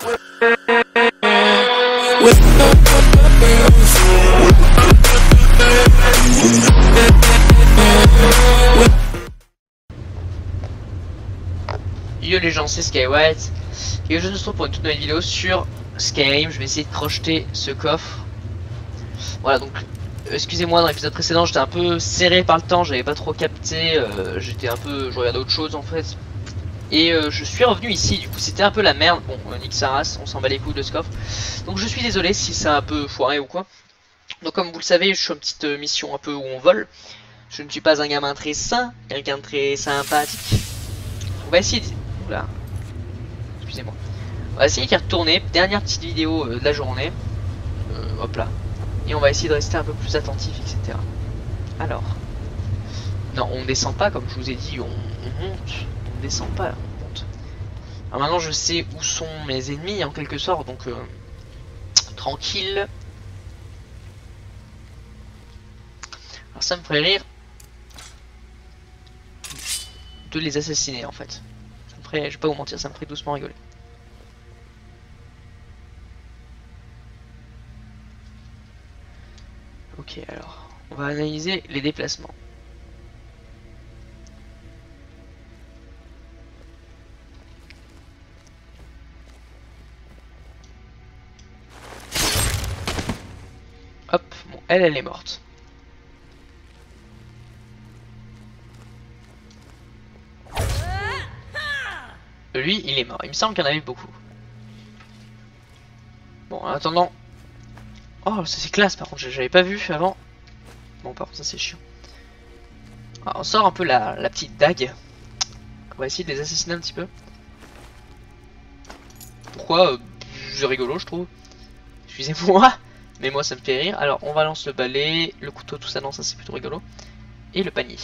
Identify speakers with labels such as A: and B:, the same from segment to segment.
A: Yo les gens, c'est SkyWhite et je me retrouve pour une toute nouvelle vidéo sur Skyrim. Je vais essayer de crocheter ce coffre. Voilà, donc excusez-moi, dans l'épisode précédent j'étais un peu serré par le temps, j'avais pas trop capté, je regardais autre chose en fait. Et je suis revenu ici, du coup c'était un peu la merde. Bon, nique sa race, on s'en bat les couilles de ce coffre. Donc je suis désolé si ça a un peu foiré ou quoi. Donc comme vous le savez, je suis en petite mission un peu où on vole. Je ne suis pas un gamin très sain, quelqu'un de très sympathique. On va essayer de... Oula. Excusez-moi. On va essayer d'y retourner. Dernière petite vidéo de la journée. Hop là. Et on va essayer de rester un peu plus attentif, etc. Alors. Non, on descend pas, comme je vous ai dit, on monte. On descend pas, on monte. Alors maintenant, je sais où sont mes ennemis, en quelque sorte, donc... tranquille. Alors ça me ferait rire de les assassiner, en fait. Ça me ferait, je vais pas vous mentir, ça me ferait doucement rigoler. Ok, alors, on va analyser les déplacements. Hop, bon, elle est morte. Lui, il est mort. Il me semble qu'il y en avait beaucoup. Bon, en attendant... Oh, ça c'est classe, par contre, j'avais pas vu avant. Bon, par contre, ça c'est chiant. Alors, on sort un peu la petite dague. On va essayer de les assassiner un petit peu. Pourquoi c'est rigolo, je trouve. Excusez-moi, mais moi ça me fait rire. Alors, on balance le balai, le couteau, tout ça, non, ça c'est plutôt rigolo. Et le panier.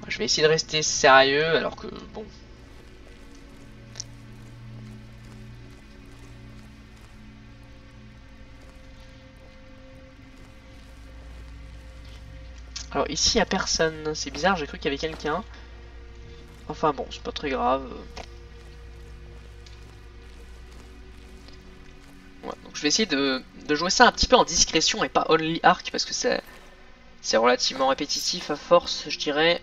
A: Je vais essayer de rester sérieux, alors que, bon... Alors ici il n'y a personne, c'est bizarre, j'ai cru qu'il y avait quelqu'un. Enfin bon, c'est pas très grave. Ouais, donc je vais essayer de jouer ça un petit peu en discrétion et pas only arc parce que c'est relativement répétitif à force, je dirais.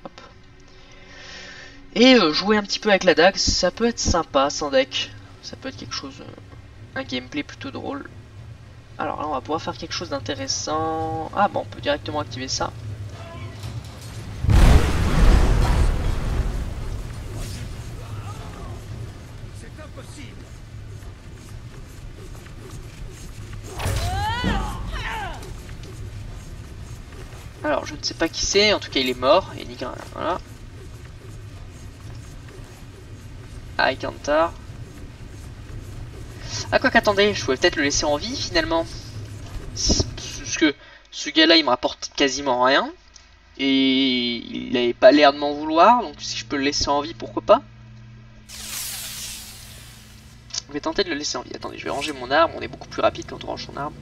A: Hop. Et jouer un petit peu avec la dague, ça peut être sympa sans deck. Ça peut être quelque chose, un gameplay plutôt drôle. Alors là on va pouvoir faire quelque chose d'intéressant. Ah bon, on peut directement activer ça.
B: C'est impossible.
A: Alors je ne sais pas qui c'est, en tout cas il est mort. Et voilà. Ah, Ikantar. Ah quoi qu'attendez, je pouvais peut-être le laisser en vie finalement. Parce que ce gars-là il me rapporte quasiment rien. Et il n'avait pas l'air de m'en vouloir, donc si je peux le laisser en vie, pourquoi pas. Je vais tenter de le laisser en vie. Attendez, je vais ranger mon arme, on est beaucoup plus rapide quand on range son arme.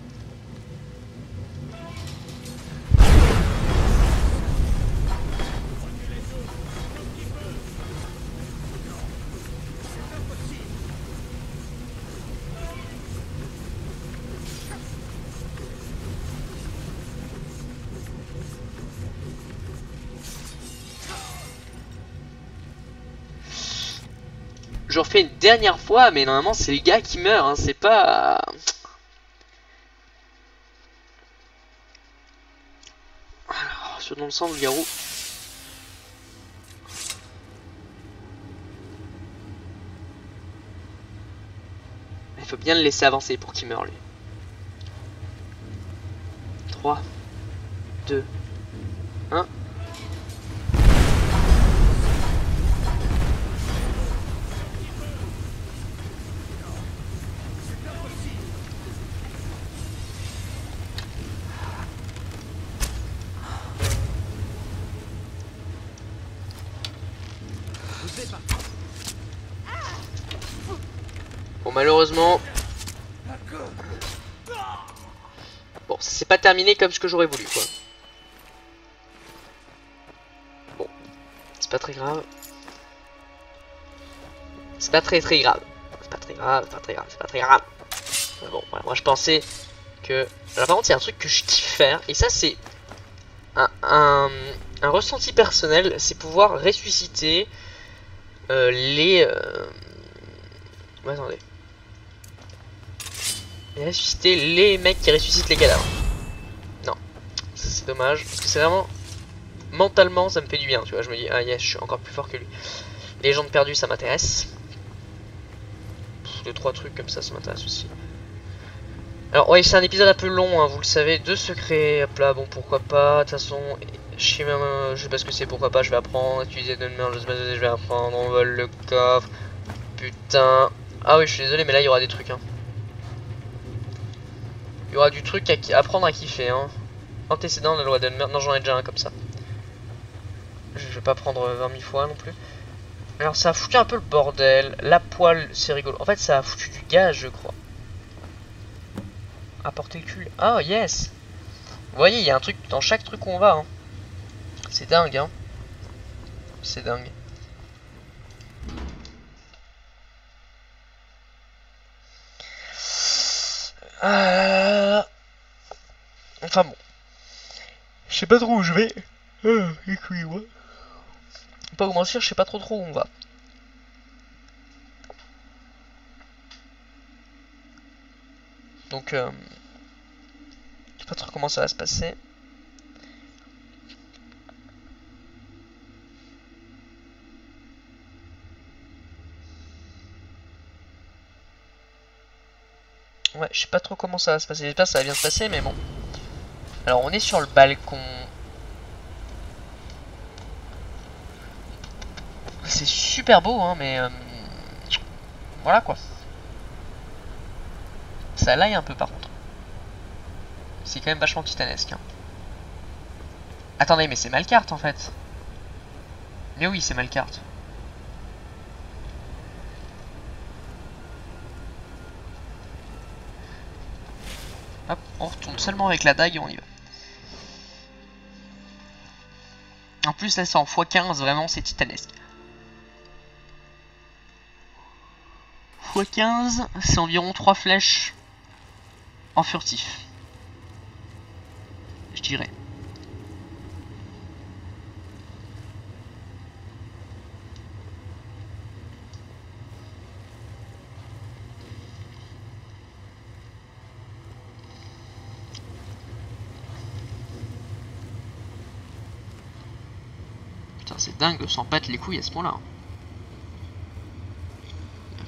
A: Je refais une dernière fois, mais normalement c'est le gars qui meurt, hein, c'est pas... Alors, sur dans le sang, le garou. Il faut bien le laisser avancer pour qu'il meure lui. 3, 2, 1... Bon, malheureusement, bon, c'est pas terminé comme ce que j'aurais voulu, quoi. pas très grave. C'est pas très grave. C'est pas très grave, c'est pas très grave, c'est pas très grave. Bon, voilà, moi je pensais que... Alors par contre, il y a un truc que je kiffe faire, et ça c'est un ressenti personnel, c'est pouvoir ressusciter les... attendez. Ressusciter les mecs qui ressuscitent les cadavres. Non, c'est dommage, parce que c'est vraiment... Mentalement, ça me fait du bien, tu vois, je me dis, ah yes, je suis encore plus fort que lui. Les légendes perdues, ça m'intéresse. 2-3 trucs comme ça m'intéresse aussi. Alors ouais, c'est un épisode un peu long, hein, vous le savez, 2 secrets, hop là, bon pourquoi pas, de toute façon, je sais pas ce que c'est, pourquoi pas, je vais apprendre, utiliser de merde, je vais apprendre, on vole le coffre, putain, ah oui je suis désolé mais là il y aura des trucs, hein. Il y aura du truc à apprendre à kiffer, hein. Antécédent de la loi d'Elmer, non j'en ai déjà un comme ça. Je vais pas prendre 20 000 fois non plus. Alors ça a foutu un peu le bordel, la poêle c'est rigolo, en fait ça a foutu du gaz je crois. Apporter le cul. Oh yes. Vous voyez, il y a un truc dans chaque truc où on va. Hein. C'est dingue, hein. C'est dingue. Enfin bon. Je sais pas trop où je vais. Excusez-moi. Pas vous mentir, je sais pas trop où on va. Donc, je sais pas trop comment ça va se passer. Ouais, je sais pas trop comment ça va se passer. J'espère que ça va bien se passer, mais bon. Alors, on est sur le balcon. C'est super beau, hein, mais... voilà, quoi. Ça lie un peu, par contre. C'est quand même vachement titanesque. Hein. Attendez, mais c'est Malcart, en fait. Mais oui, c'est Malcart. Hop, on retourne seulement avec la dague et on y va. En plus, là, c'est en x15, vraiment, c'est titanesque. x15, c'est environ 3 flèches en furtif. Je dirais. Putain, c'est dingue de s'en battre les couilles à ce point-là.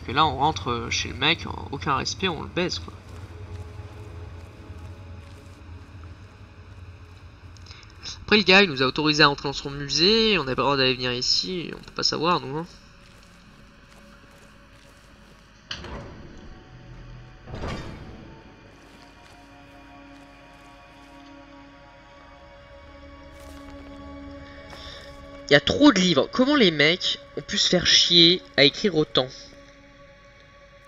A: Que là, on rentre chez le mec, aucun respect, on le baise, quoi. Après, le gars, il nous a autorisé à entrer dans son musée, on n'a pas le droit d'aller venir ici, on peut pas savoir, nous, hein. Il y a trop de livres. Comment les mecs ont pu se faire chier à écrire autant?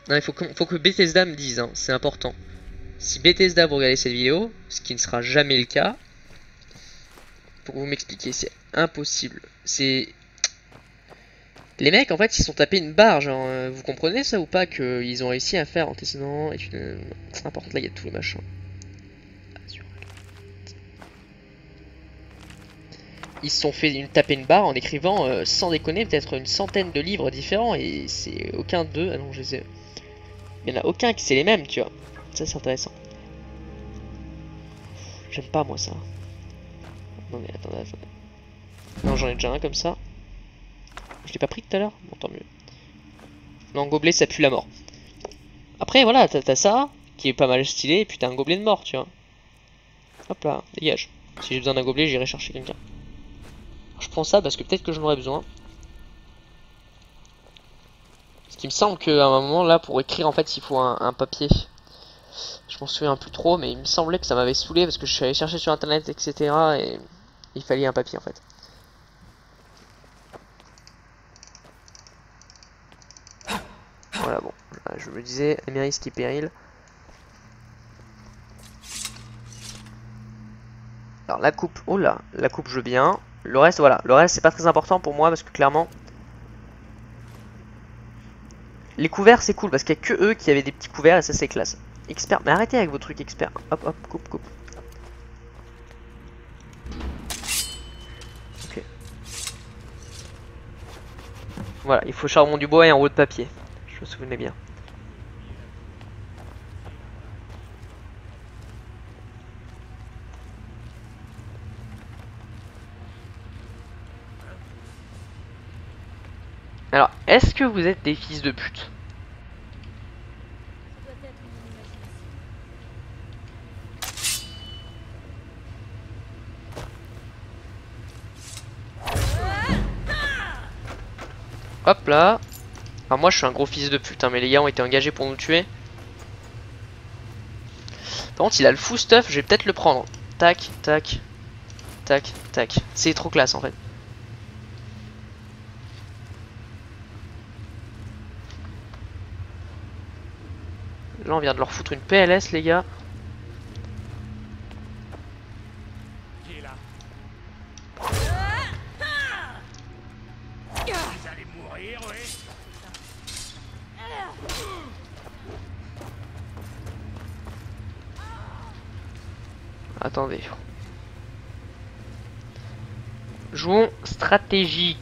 A: Non, il faut que Bethesda me dise, hein, c'est important. Si Bethesda vous regardez cette vidéo, ce qui ne sera jamais le cas, pour que vous m'expliquiez, c'est impossible. C'est... Les mecs, en fait, ils sont tapés une barre, genre, vous comprenez ça ou pas, qu'ils ont réussi à faire antécédent, études... N'importe, là, il y a tous les machins. Ils se sont fait taper une barre en écrivant, sans déconner, peut-être une centaine de livres différents, et c'est aucun d'eux... Ah non, je les ai... Il n'y en a aucun qui c'est les mêmes, tu vois. Ça, c'est intéressant. J'aime pas, moi, ça. Non, mais attendez. Non, j'en ai déjà un comme ça. Je l'ai pas pris tout à l'heure? Bon, tant mieux. Non, gobelet, ça pue la mort. Après, voilà, t'as ça, qui est pas mal stylé, et puis t'as un gobelet de mort, tu vois. Hop là, dégage. Si j'ai besoin d'un gobelet, j'irai chercher quelqu'un. Je prends ça parce que peut-être que j'en aurai besoin. Parce qu'il me semble qu'à un moment, là, pour écrire, en fait, il faut un papier. Je m'en souviens plus trop, mais il me semblait que ça m'avait saoulé parce que je suis allé chercher sur internet, etc. Et il fallait un papier, en fait. Voilà, bon. Je me disais, Amiris qui péril. Alors, la coupe, oh là, la coupe, je veux bien. Le reste, voilà. Le reste, c'est pas très important pour moi parce que clairement... Les couverts, c'est cool parce qu'il y a que eux qui avaient des petits couverts et ça, c'est classe. Expert, mais arrêtez avec vos trucs experts. Hop, hop, coupe, coupe. Ok. Voilà, il faut charbon du bois et un rouleau de papier. Je me souvenais bien. Alors, est-ce que vous êtes des fils de pute? Hop là. Alors moi je suis un gros fils de pute, hein, mais les gars ont été engagés pour nous tuer. Par contre il a le fou stuff, je vais peut-être le prendre. Tac, tac, tac, tac. C'est trop classe en fait. Là on vient de leur foutre une PLS les gars.
B: Qui est là? Vous allez mourir, oui.
A: Attendez. Jouons stratégie.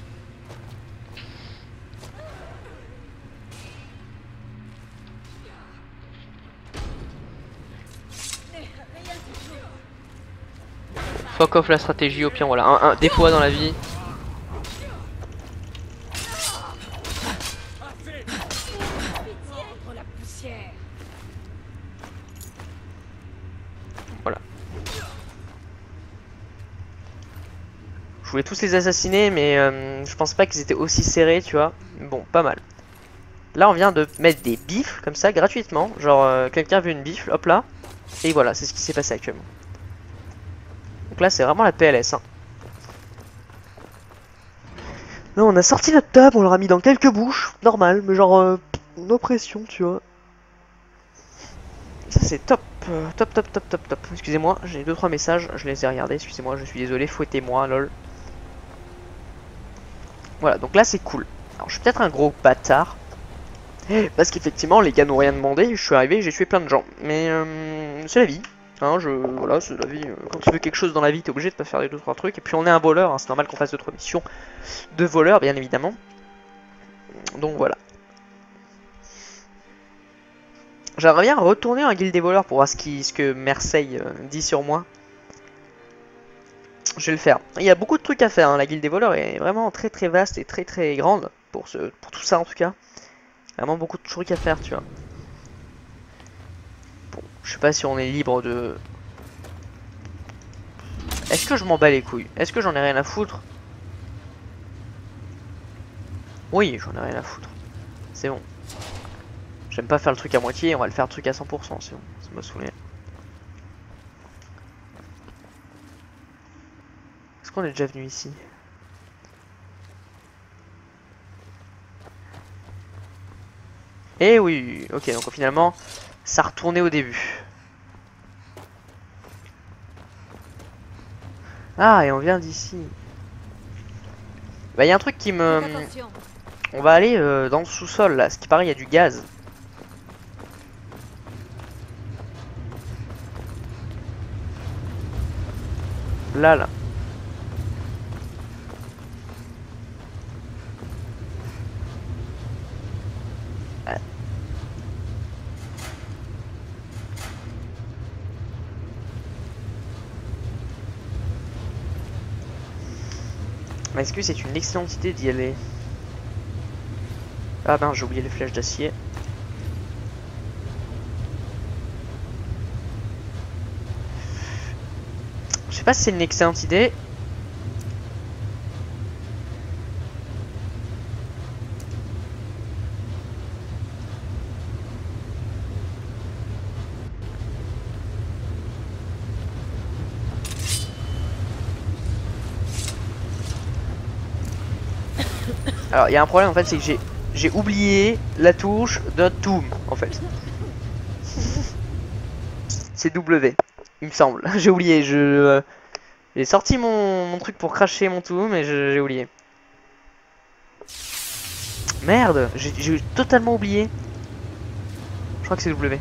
A: Fuck off la stratégie, au pire voilà, un des fois dans la vie. Voilà. Je voulais tous les assassiner mais je pense pas qu'ils étaient aussi serrés tu vois. Bon, pas mal. Là on vient de mettre des bifles comme ça gratuitement. Genre quelqu'un veut une bifle, hop là. Et voilà, c'est ce qui s'est passé actuellement. Donc là c'est vraiment la PLS hein. Là on a sorti notre table, on l'a mis dans quelques bouches, normal, mais genre no pression tu vois. Ça c'est top, top top top top top. Excusez-moi, j'ai 2-3 messages, je les ai regardés, excusez-moi, je suis désolé, fouettez-moi lol. Voilà, donc là c'est cool. Alors je suis peut-être un gros bâtard. Parce qu'effectivement les gars n'ont rien demandé, je suis arrivé, j'ai tué plein de gens. Mais c'est la vie. Hein, voilà, c'est la vie. Quand tu veux quelque chose dans la vie, t'es obligé de pas faire les 2-3 trucs. Et puis on est un voleur, hein, c'est normal qu'on fasse 2-3 missions de voleur, bien évidemment. Donc voilà. J'aimerais bien retourner en guilde des voleurs pour voir ce que Marseille dit sur moi. Je vais le faire. Il y a beaucoup de trucs à faire, hein. La guilde des voleurs est vraiment très très vaste et très très grande pour tout ça en tout cas. Vraiment beaucoup de trucs à faire, tu vois. Bon, je sais pas si on est libre de... Est-ce que je m'en bats les couilles? Est-ce que j'en ai rien à foutre? Oui, j'en ai rien à foutre. C'est bon. J'aime pas faire le truc à moitié, on va le faire le truc à 100%, c'est bon. Ça m'a saoulé. Est-ce qu'on est déjà venu ici? Eh oui, ok, donc finalement, ça retournait au début. Ah, et on vient d'ici. Bah, il y a un truc qui me... On va aller dans le sous-sol, là. Ce qui paraît, il y a du gaz. Là. Mais est-ce que c'est une excellente idée d'y aller? Ah ben, j'ai oublié les flèches d'acier. Je sais pas si c'est une excellente idée. Alors il y a un problème en fait, c'est que j'ai oublié la touche de Tomb en fait. C'est W, il me semble. J'ai oublié, J'ai sorti mon truc pour cracher mon tout, mais j'ai oublié. Merde, j'ai totalement oublié. Je crois que c'est W.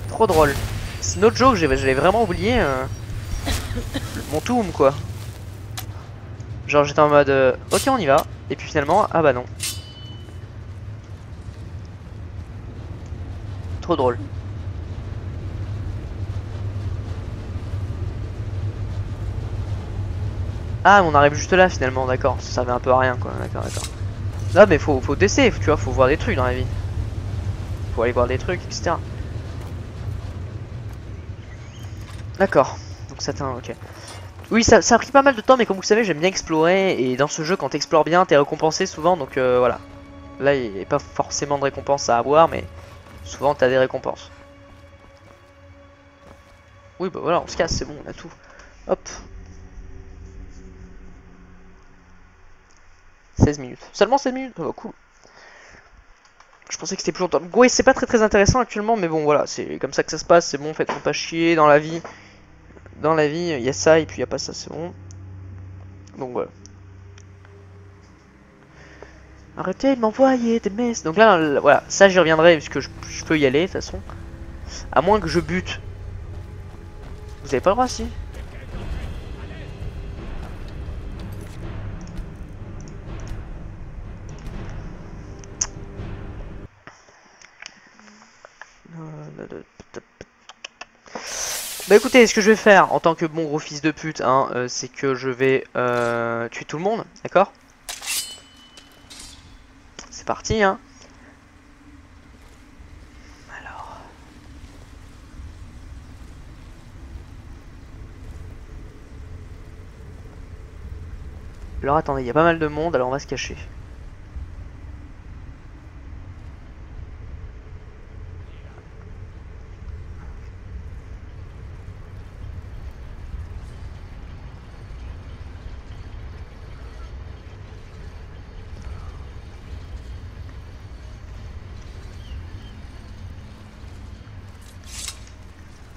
A: Trop drôle. C'est une autre joke, je l'ai vraiment oublié. Mon toum quoi. Genre j'étais en mode ok on y va. Et puis finalement, ah bah non. Trop drôle. Ah on arrive juste là finalement, d'accord. Ça servait un peu à rien quoi, d'accord. Non mais faut tester, tu vois, faut voir des trucs dans la vie. Faut aller voir des trucs, etc. D'accord, donc ça t'a... ok. Oui ça a pris pas mal de temps mais comme vous savez j'aime bien explorer. Et dans ce jeu quand t'explores bien t'es récompensé souvent donc voilà. Là il n'y a pas forcément de récompense à avoir mais souvent t'as des récompenses. Oui bah voilà on se casse, c'est bon on a tout. Hop. 16 minutes. Seulement 16 minutes? Oh, cool. Je pensais que c'était plus longtemps. Ouais, c'est pas très intéressant actuellement, mais bon, voilà, c'est comme ça que ça se passe, c'est bon, faites-vous pas chier dans la vie. Dans la vie, il y a ça et puis il y a pas ça, c'est bon. Donc voilà. Arrêtez de m'envoyer des messages. Donc là, voilà, ça j'y reviendrai puisque je peux y aller de toute façon. À moins que je bute. Vous avez pas le droit, si? Bah écoutez, ce que je vais faire en tant que bon gros fils de pute, hein, c'est que je vais tuer tout le monde, d'accord? C'est parti, hein. Alors... Alors attendez, il y a pas mal de monde, alors on va se cacher.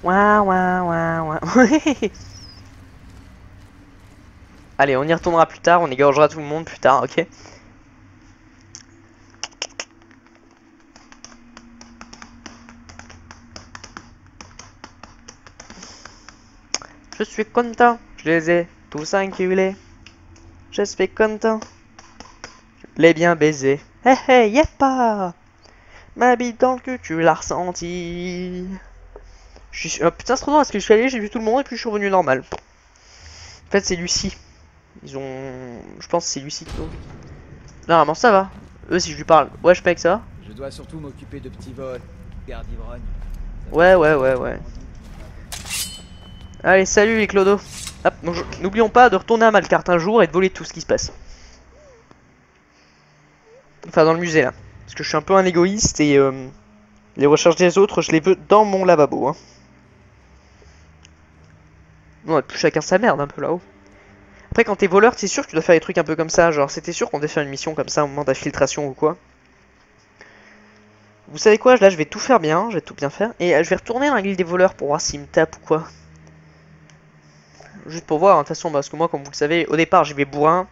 A: Ouah, ouah, ouah, ouah. Allez, on y retournera plus tard, on égorgera tout le monde plus tard, ok? Je suis content, je les ai tous enculés. Je suis content, je l'ai bien baisé. Hé hé, y'a pas! Ma bite dans le cul, tu l'as ressenti. Oh, putain, c'est trop drôle parce que je suis allé, j'ai vu tout le monde et puis je suis revenu normal. En fait, c'est Lucie. Ils ont. Je pense que c'est Lucie qui l'ont. Normalement, ça va. Eux, si je lui parle, ouais, je paye que ça.
C: Je dois surtout m'occuper de petits vols. Garde ivrogne.
A: Ouais. Allez, salut les clodos. Hop, n'oublions pas de retourner à Malcarte un jour et de voler tout ce qui se passe. Enfin, dans le musée là. Parce que je suis un peu un égoïste et les recherches des autres, je les veux dans mon lavabo. Hein. Non, plus chacun sa merde un peu là-haut. Après, quand t'es voleur, c'est sûr que tu dois faire des trucs un peu comme ça. Genre, c'était sûr qu'on devait faire une mission comme ça au moment d'infiltration ou quoi. Vous savez quoi? Là, je vais tout faire bien. Je vais tout bien faire. Et je vais retourner dans la guilde des voleurs pour voir s'ils me tapent ou quoi. Juste pour voir, hein, de toute façon, parce que moi, comme vous le savez, au départ, j'y vais bourrin.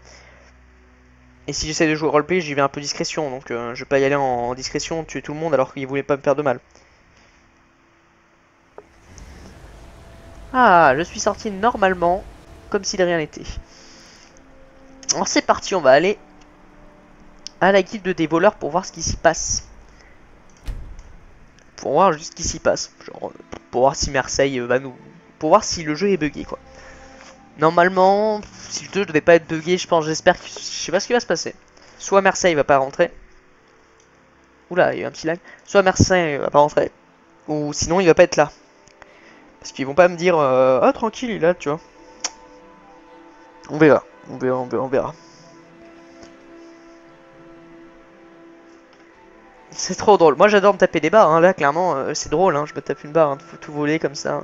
A: Et si j'essaie de jouer roleplay, j'y vais un peu discrétion. Donc, je vais pas y aller en discrétion, tuer tout le monde alors qu'ils voulaient pas me faire de mal. Ah, je suis sorti normalement, comme si de rien n'était. Alors c'est parti, on va aller à la guilde des voleurs pour voir ce qui s'y passe. Pour voir juste ce qui s'y passe. Genre, pour voir si Marseille va nous... Pour voir si le jeu est buggé, quoi. Normalement, si le jeu devait pas être buggé, je pense, j'espère que... Je sais pas ce qui va se passer. Soit Marseille va pas rentrer. Oula, il y a eu un petit lag. Soit Marseille va pas rentrer. Ou sinon, il va pas être là. Parce qu'ils vont pas me dire ah tranquille il est là tu vois. On verra. On verra. C'est trop drôle. Moi j'adore me taper des barres hein. Là clairement c'est drôle hein. Je me tape une barre hein. Faut tout voler comme ça.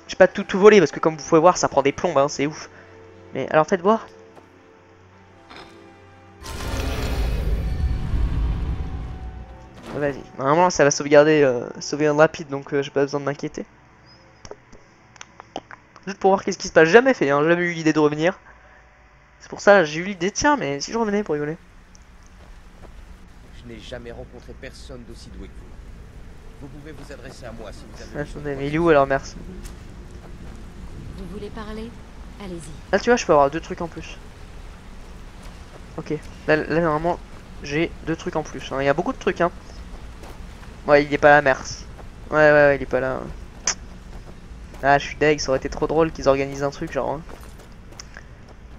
A: J'ai pas tout voler parce que comme vous pouvez voir ça prend des plombes hein. C'est ouf. Mais alors faites voir. Vas-y, normalement ça va sauvegarder, sauvegarde rapide, donc j'ai pas besoin de m'inquiéter. Juste pour voir qu'est-ce qui se passe, jamais fait, hein, jamais eu l'idée de revenir. C'est pour ça, j'ai eu l'idée, tiens, mais si je revenais pour rigoler.
D: Je n'ai jamais rencontré personne d'aussi doué que vous. Vous pouvez vous adresser à moi si vous avez...
A: Attendez, mais il est où alors, merci.
E: Vous voulez parler? Allez-y.
A: Là, tu vois, je peux avoir 2 trucs en plus. Ok, là normalement, j'ai 2 trucs en plus. Il y a beaucoup de trucs, hein. Ouais, il est pas là, merci. Ouais, il est pas là. Ah, je suis deg, ça aurait été trop drôle qu'ils organisent un truc, genre. Hein.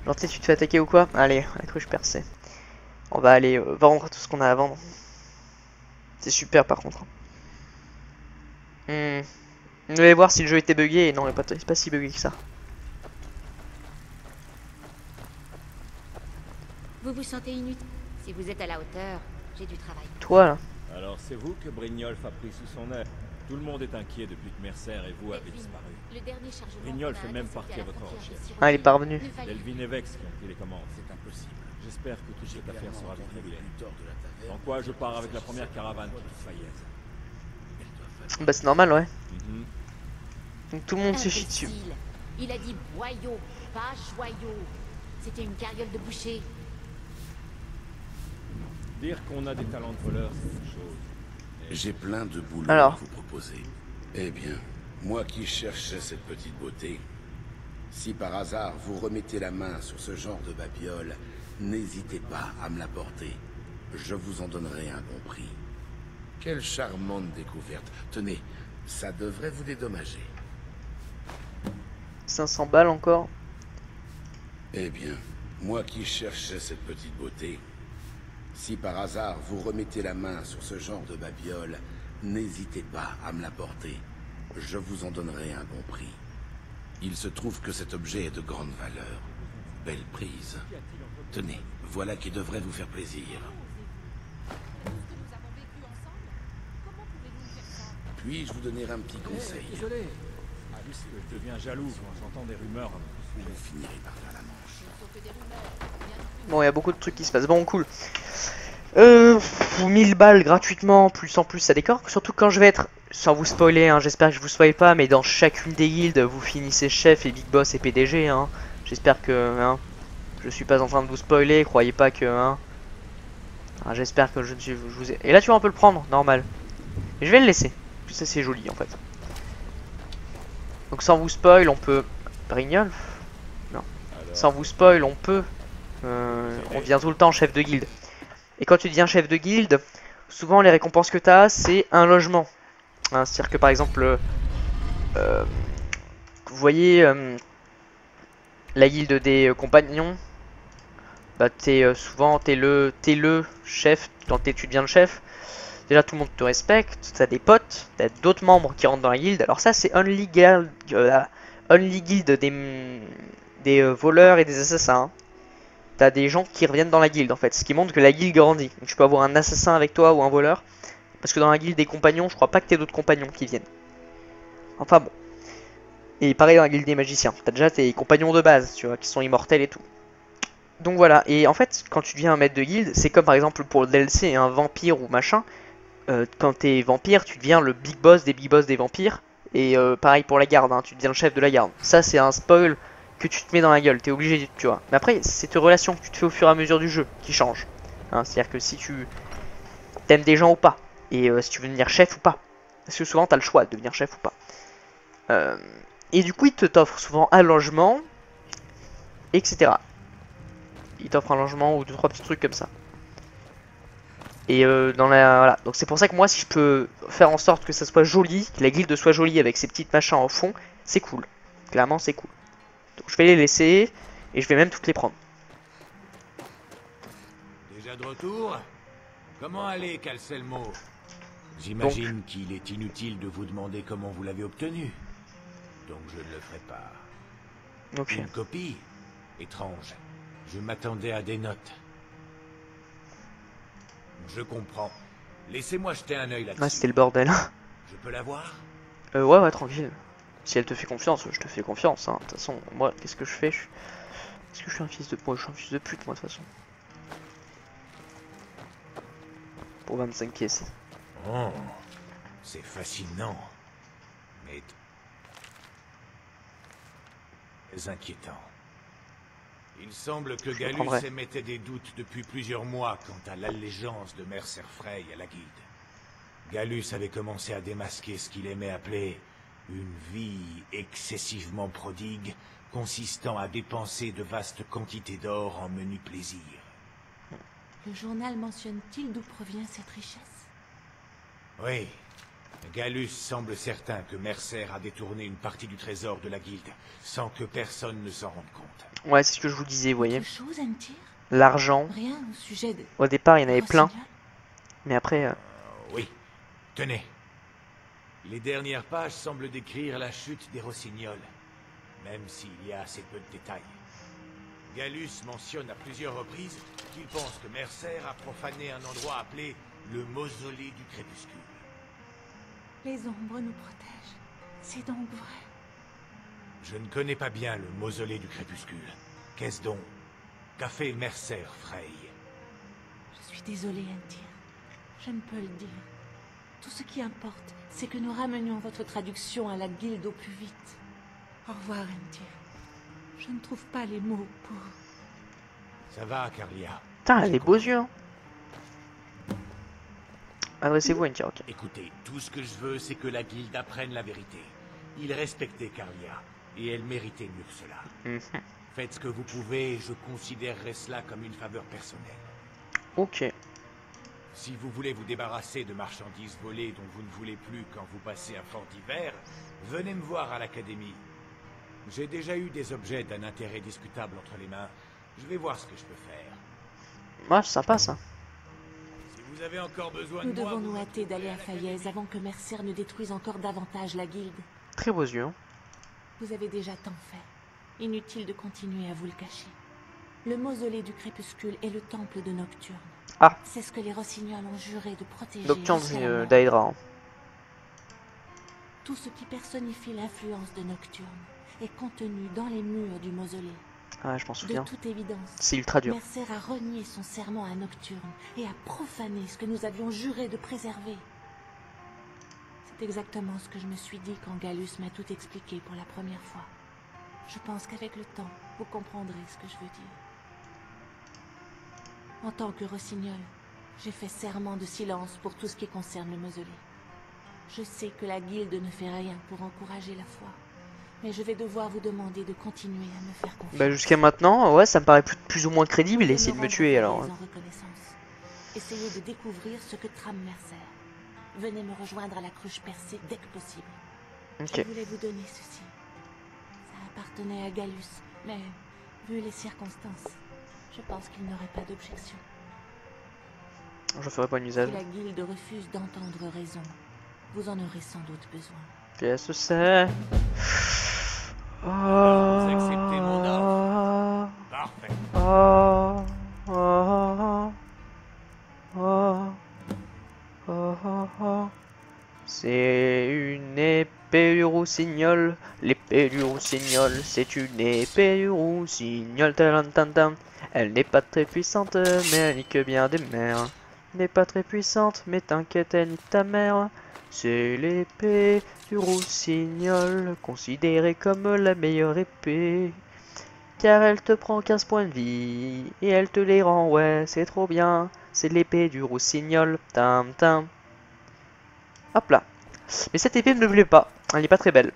A: Genre, tu sais, tu te fais attaquer ou quoi? Allez, la cruche percée. On va aller vendre tout ce qu'on a à vendre. C'est super par contre. Je vais voir si le jeu était bugué. Et non, il est pas si bugué que ça.
E: Vous vous sentez inutile? Si vous êtes à la hauteur, j'ai du travail.
A: Toi là.
F: Alors c'est vous que Brignoles a pris sous son aile. Tout le monde est inquiet depuis que Mercer et vous avez disparu.
E: Le dernier chargement.
F: Brignoles fait même partie à votre recherche.
A: Ah, il est parvenu.
F: Delvin et Vex qui ont pris les commandes. C'est impossible. J'espère que toute cette affaire sera vite réglée. En quoi je pars avec la première caravane qui quitte Fayez.
A: Bah c'est normal, ouais. Donc tout le monde se chie dessus.
E: Il a dit boyau, pas joyau. C'était une carriole de boucher.
F: Dire qu'on a des talents de voleur, c'est une chose.
G: J'ai plein de boulot
A: Alors.
G: à vous proposer. Eh bien, moi qui cherchais cette petite beauté, si par hasard vous remettez la main sur ce genre de babiole, n'hésitez pas à me l'apporter. Je vous en donnerai un bon prix. Quelle charmante découverte. Tenez, ça devrait vous dédommager.
A: 500 balles encore.
G: Eh bien, moi qui cherchais cette petite beauté, si par hasard vous remettez la main sur ce genre de babiole, n'hésitez pas à me l'apporter. Je vous en donnerai un bon prix. Il se trouve que cet objet est de grande valeur. Belle prise. Tenez, voilà qui devrait vous faire plaisir. Puis-je vous donner un petit conseil?
F: Désolé. Puisque je deviens jaloux quand j'entends des rumeurs.
G: Vous finirez par faire la manche.
A: Bon, il y a beaucoup de trucs qui se passent. Bon, cool. 1000 balles gratuitement, plus en plus ça décore. Surtout quand je vais être, sans vous spoiler, hein, j'espère que je vous spoil pas, mais dans chacune des guildes, vous finissez chef et big boss et PDG. Hein. J'espère que je suis pas en train de vous spoiler, croyez pas que... j'espère que je vous ai... Et là tu vas un peu le prendre, normal. Et je vais le laisser, plus ça c'est joli en fait. Donc sans vous spoil, on peut... Brignoles? Non. Sans vous spoil, on peut... on devient tout le temps chef de guilde. Et quand tu deviens chef de guilde, souvent les récompenses que tu as, c'est un logement. Hein, c'est-à-dire que par exemple, vous voyez la guilde des compagnons, bah souvent t'es le chef, quand tu deviens le chef. Déjà tout le monde te respecte, t'as des potes, t'as d'autres membres qui rentrent dans la guilde. Alors ça c'est only guild des voleurs et des assassins. Hein. T'as des gens qui reviennent dans la guilde en fait, ce qui montre que la guilde grandit. Donc tu peux avoir un assassin avec toi ou un voleur. Parce que dans la guilde des compagnons, je crois pas que t'aies d'autres compagnons qui viennent. Enfin bon. Et pareil dans la guilde des magiciens. T'as déjà tes compagnons de base, tu vois, qui sont immortels et tout. Donc voilà, et en fait, quand tu deviens un maître de guilde, c'est comme par exemple pour le DLC, un vampire ou machin. Quand t'es vampire, tu deviens le big boss des vampires. Et pareil pour la garde, hein, tu deviens le chef de la garde. Ça c'est un spoil que tu te mets dans la gueule, t'es obligé, tu vois. Mais après, c'est tes relations que tu te fais au fur et à mesure du jeu qui changent. Hein, c'est-à-dire que si tu t'aimes des gens ou pas, et si tu veux devenir chef ou pas. Parce que souvent, t'as le choix de devenir chef ou pas. Et du coup, il t'offre souvent un logement, etc. Il t'offre un logement ou 2-3 petits trucs comme ça. Et dans la... Voilà. Donc c'est pour ça que moi, si je peux faire en sorte que ça soit joli, que la guilde soit jolie avec ses petites machins au fond, c'est cool. Clairement, c'est cool. Donc je vais les laisser et je vais même toutes les prendre.
H: Déjà de retour? Comment allez, Calcelmo? J'imagine qu'il est inutile de vous demander comment vous l'avez obtenu. Donc je ne le ferai pas.
A: Ok.
H: Une copie? Étrange. Je m'attendais à des notes. Je comprends. Laissez-moi jeter un œil là-dessus.
A: Ouais, c'était le bordel.
H: Je peux la voir?
A: Ouais, tranquille. Si elle te fait confiance, je te fais confiance. Hein. De toute façon, moi, qu'est-ce que je fais? Est-ce que je suis un fils de... Moi, je suis un fils de pute, moi, de toute façon. Pour 25 pièces.
H: Oh, c'est fascinant, mais très inquiétant. Il semble que Gallus
A: comprendrai.
H: émettait des doutes depuis plusieurs mois quant à l'allégeance de Mercer Frey à la Guilde. Gallus avait commencé à démasquer ce qu'il aimait appeler une vie excessivement prodigue, consistant à dépenser de vastes quantités d'or en menus plaisirs.
E: Le journal mentionne-t-il d'où provient cette richesse?
H: Oui. Gallus semble certain que Mercer a détourné une partie du trésor de la Guilde, sans que personne ne s'en rende compte.
A: Ouais, c'est ce que je vous disais, vous voyez.
E: Quelque chose, Antir?
A: L'argent,
E: Rien au sujet de...
A: au départ, il y en avait plein.
E: Rossignol?
A: Mais après...
H: Oui. Tenez. Les dernières pages semblent décrire la chute des Rossignols, même s'il y a assez peu de détails. Gallus mentionne à plusieurs reprises qu'il pense que Mercer a profané un endroit appelé le mausolée du crépuscule.
E: Les ombres nous protègent. C'est donc vrai.
H: Je ne connais pas bien le mausolée du crépuscule. Qu'est-ce donc? Qu'a fait Mercer Frey?
E: Je suis désolée, Antir. Je ne peux le dire. Tout ce qui importe, c'est que nous ramenions votre traduction à la Guilde au plus vite. Au revoir, Antir. Je ne trouve pas les mots pour...
H: Ça va, Carlia?
A: Putain, elle a des beaux yeux. Hein. Adressez-vous à une ok.
H: Écoutez, tout ce que je veux, c'est que la Guilde apprenne la vérité. Il respectait Carlia, et elle méritait mieux que cela. Faites ce que vous pouvez, et je considérerai cela comme une faveur personnelle.
A: Ok.
H: Si vous voulez vous débarrasser de marchandises volées dont vous ne voulez plus quand vous passez un fort d'hiver, venez me voir à l'Académie. J'ai déjà eu des objets d'un intérêt discutable entre les mains. Je vais voir ce que je peux faire.
A: Ouais, c'est sympa ça.
H: Si vous avez encore besoin
E: Nous
H: de moi...
E: devons
H: vous
E: nous hâter
H: me
E: d'aller à
H: trouverez l'Académie.
E: Fayez avant que Mercer ne détruise encore davantage la Guilde.
A: Très beaux yeux. Hein.
E: Vous avez déjà tant fait. Inutile de continuer à vous le cacher. Le mausolée du crépuscule est le temple de Nocturne.
A: Ah.
E: C'est ce que les Rossignols ont juré de protéger.
A: Nocturne
E: jusqu'à la mort.
A: d'Aedra. Hein.
E: Tout ce qui personnifie l'influence de Nocturne est contenu dans les murs du mausolée.
A: Ah, je m'en
E: De
A: souviens.
E: toute évidence,
A: C'est ultra dur.
E: Mercer a renié son serment à Nocturne et a profané ce que nous avions juré de préserver. C'est exactement ce que je me suis dit quand Gallus m'a tout expliqué pour la première fois. Je pense qu'avec le temps, vous comprendrez ce que je veux dire. En tant que Rossignol, j'ai fait serment de silence pour tout ce qui concerne le mausolée. Je sais que la Guilde ne fait rien pour encourager la foi, mais je vais devoir vous demander de continuer à me faire confiance.
A: Bah jusqu'à maintenant, ouais, ça me paraît plus ou moins crédible. Il
E: Je
A: essaie de me
E: rends
A: tuer
E: vos
A: alors.
E: fidèles en reconnaissance. Essayez de découvrir ce que trame Mercer. Venez me rejoindre à la cruche percée dès que possible. Je
A: Ok.
E: voulais vous donner ceci. Ça appartenait à Gallus, mais vu les circonstances, je pense qu'il n'aurait pas d'objection.
A: Je ferai pas un usage.
E: Si la Guilde refuse d'entendre raison, vous en aurez sans doute besoin.
A: Qu'est-ce que c'est?
H: Vous acceptez mon offre? Parfait.
A: C'est une épée du rossignol. L'épée du rossignol, c'est une épée du rossignol. Talantantam. Elle n'est pas très puissante, mais elle nique bien des mers. N'est pas très puissante, mais t'inquiète, elle nique ta mère. C'est l'épée du rossignol, considérée comme la meilleure épée. Car elle te prend 15 points de vie, et elle te les rend, ouais, c'est trop bien. C'est l'épée du rossignol, tam tam. Hop là. Mais cette épée ne me plaît pas, elle n'est pas très belle.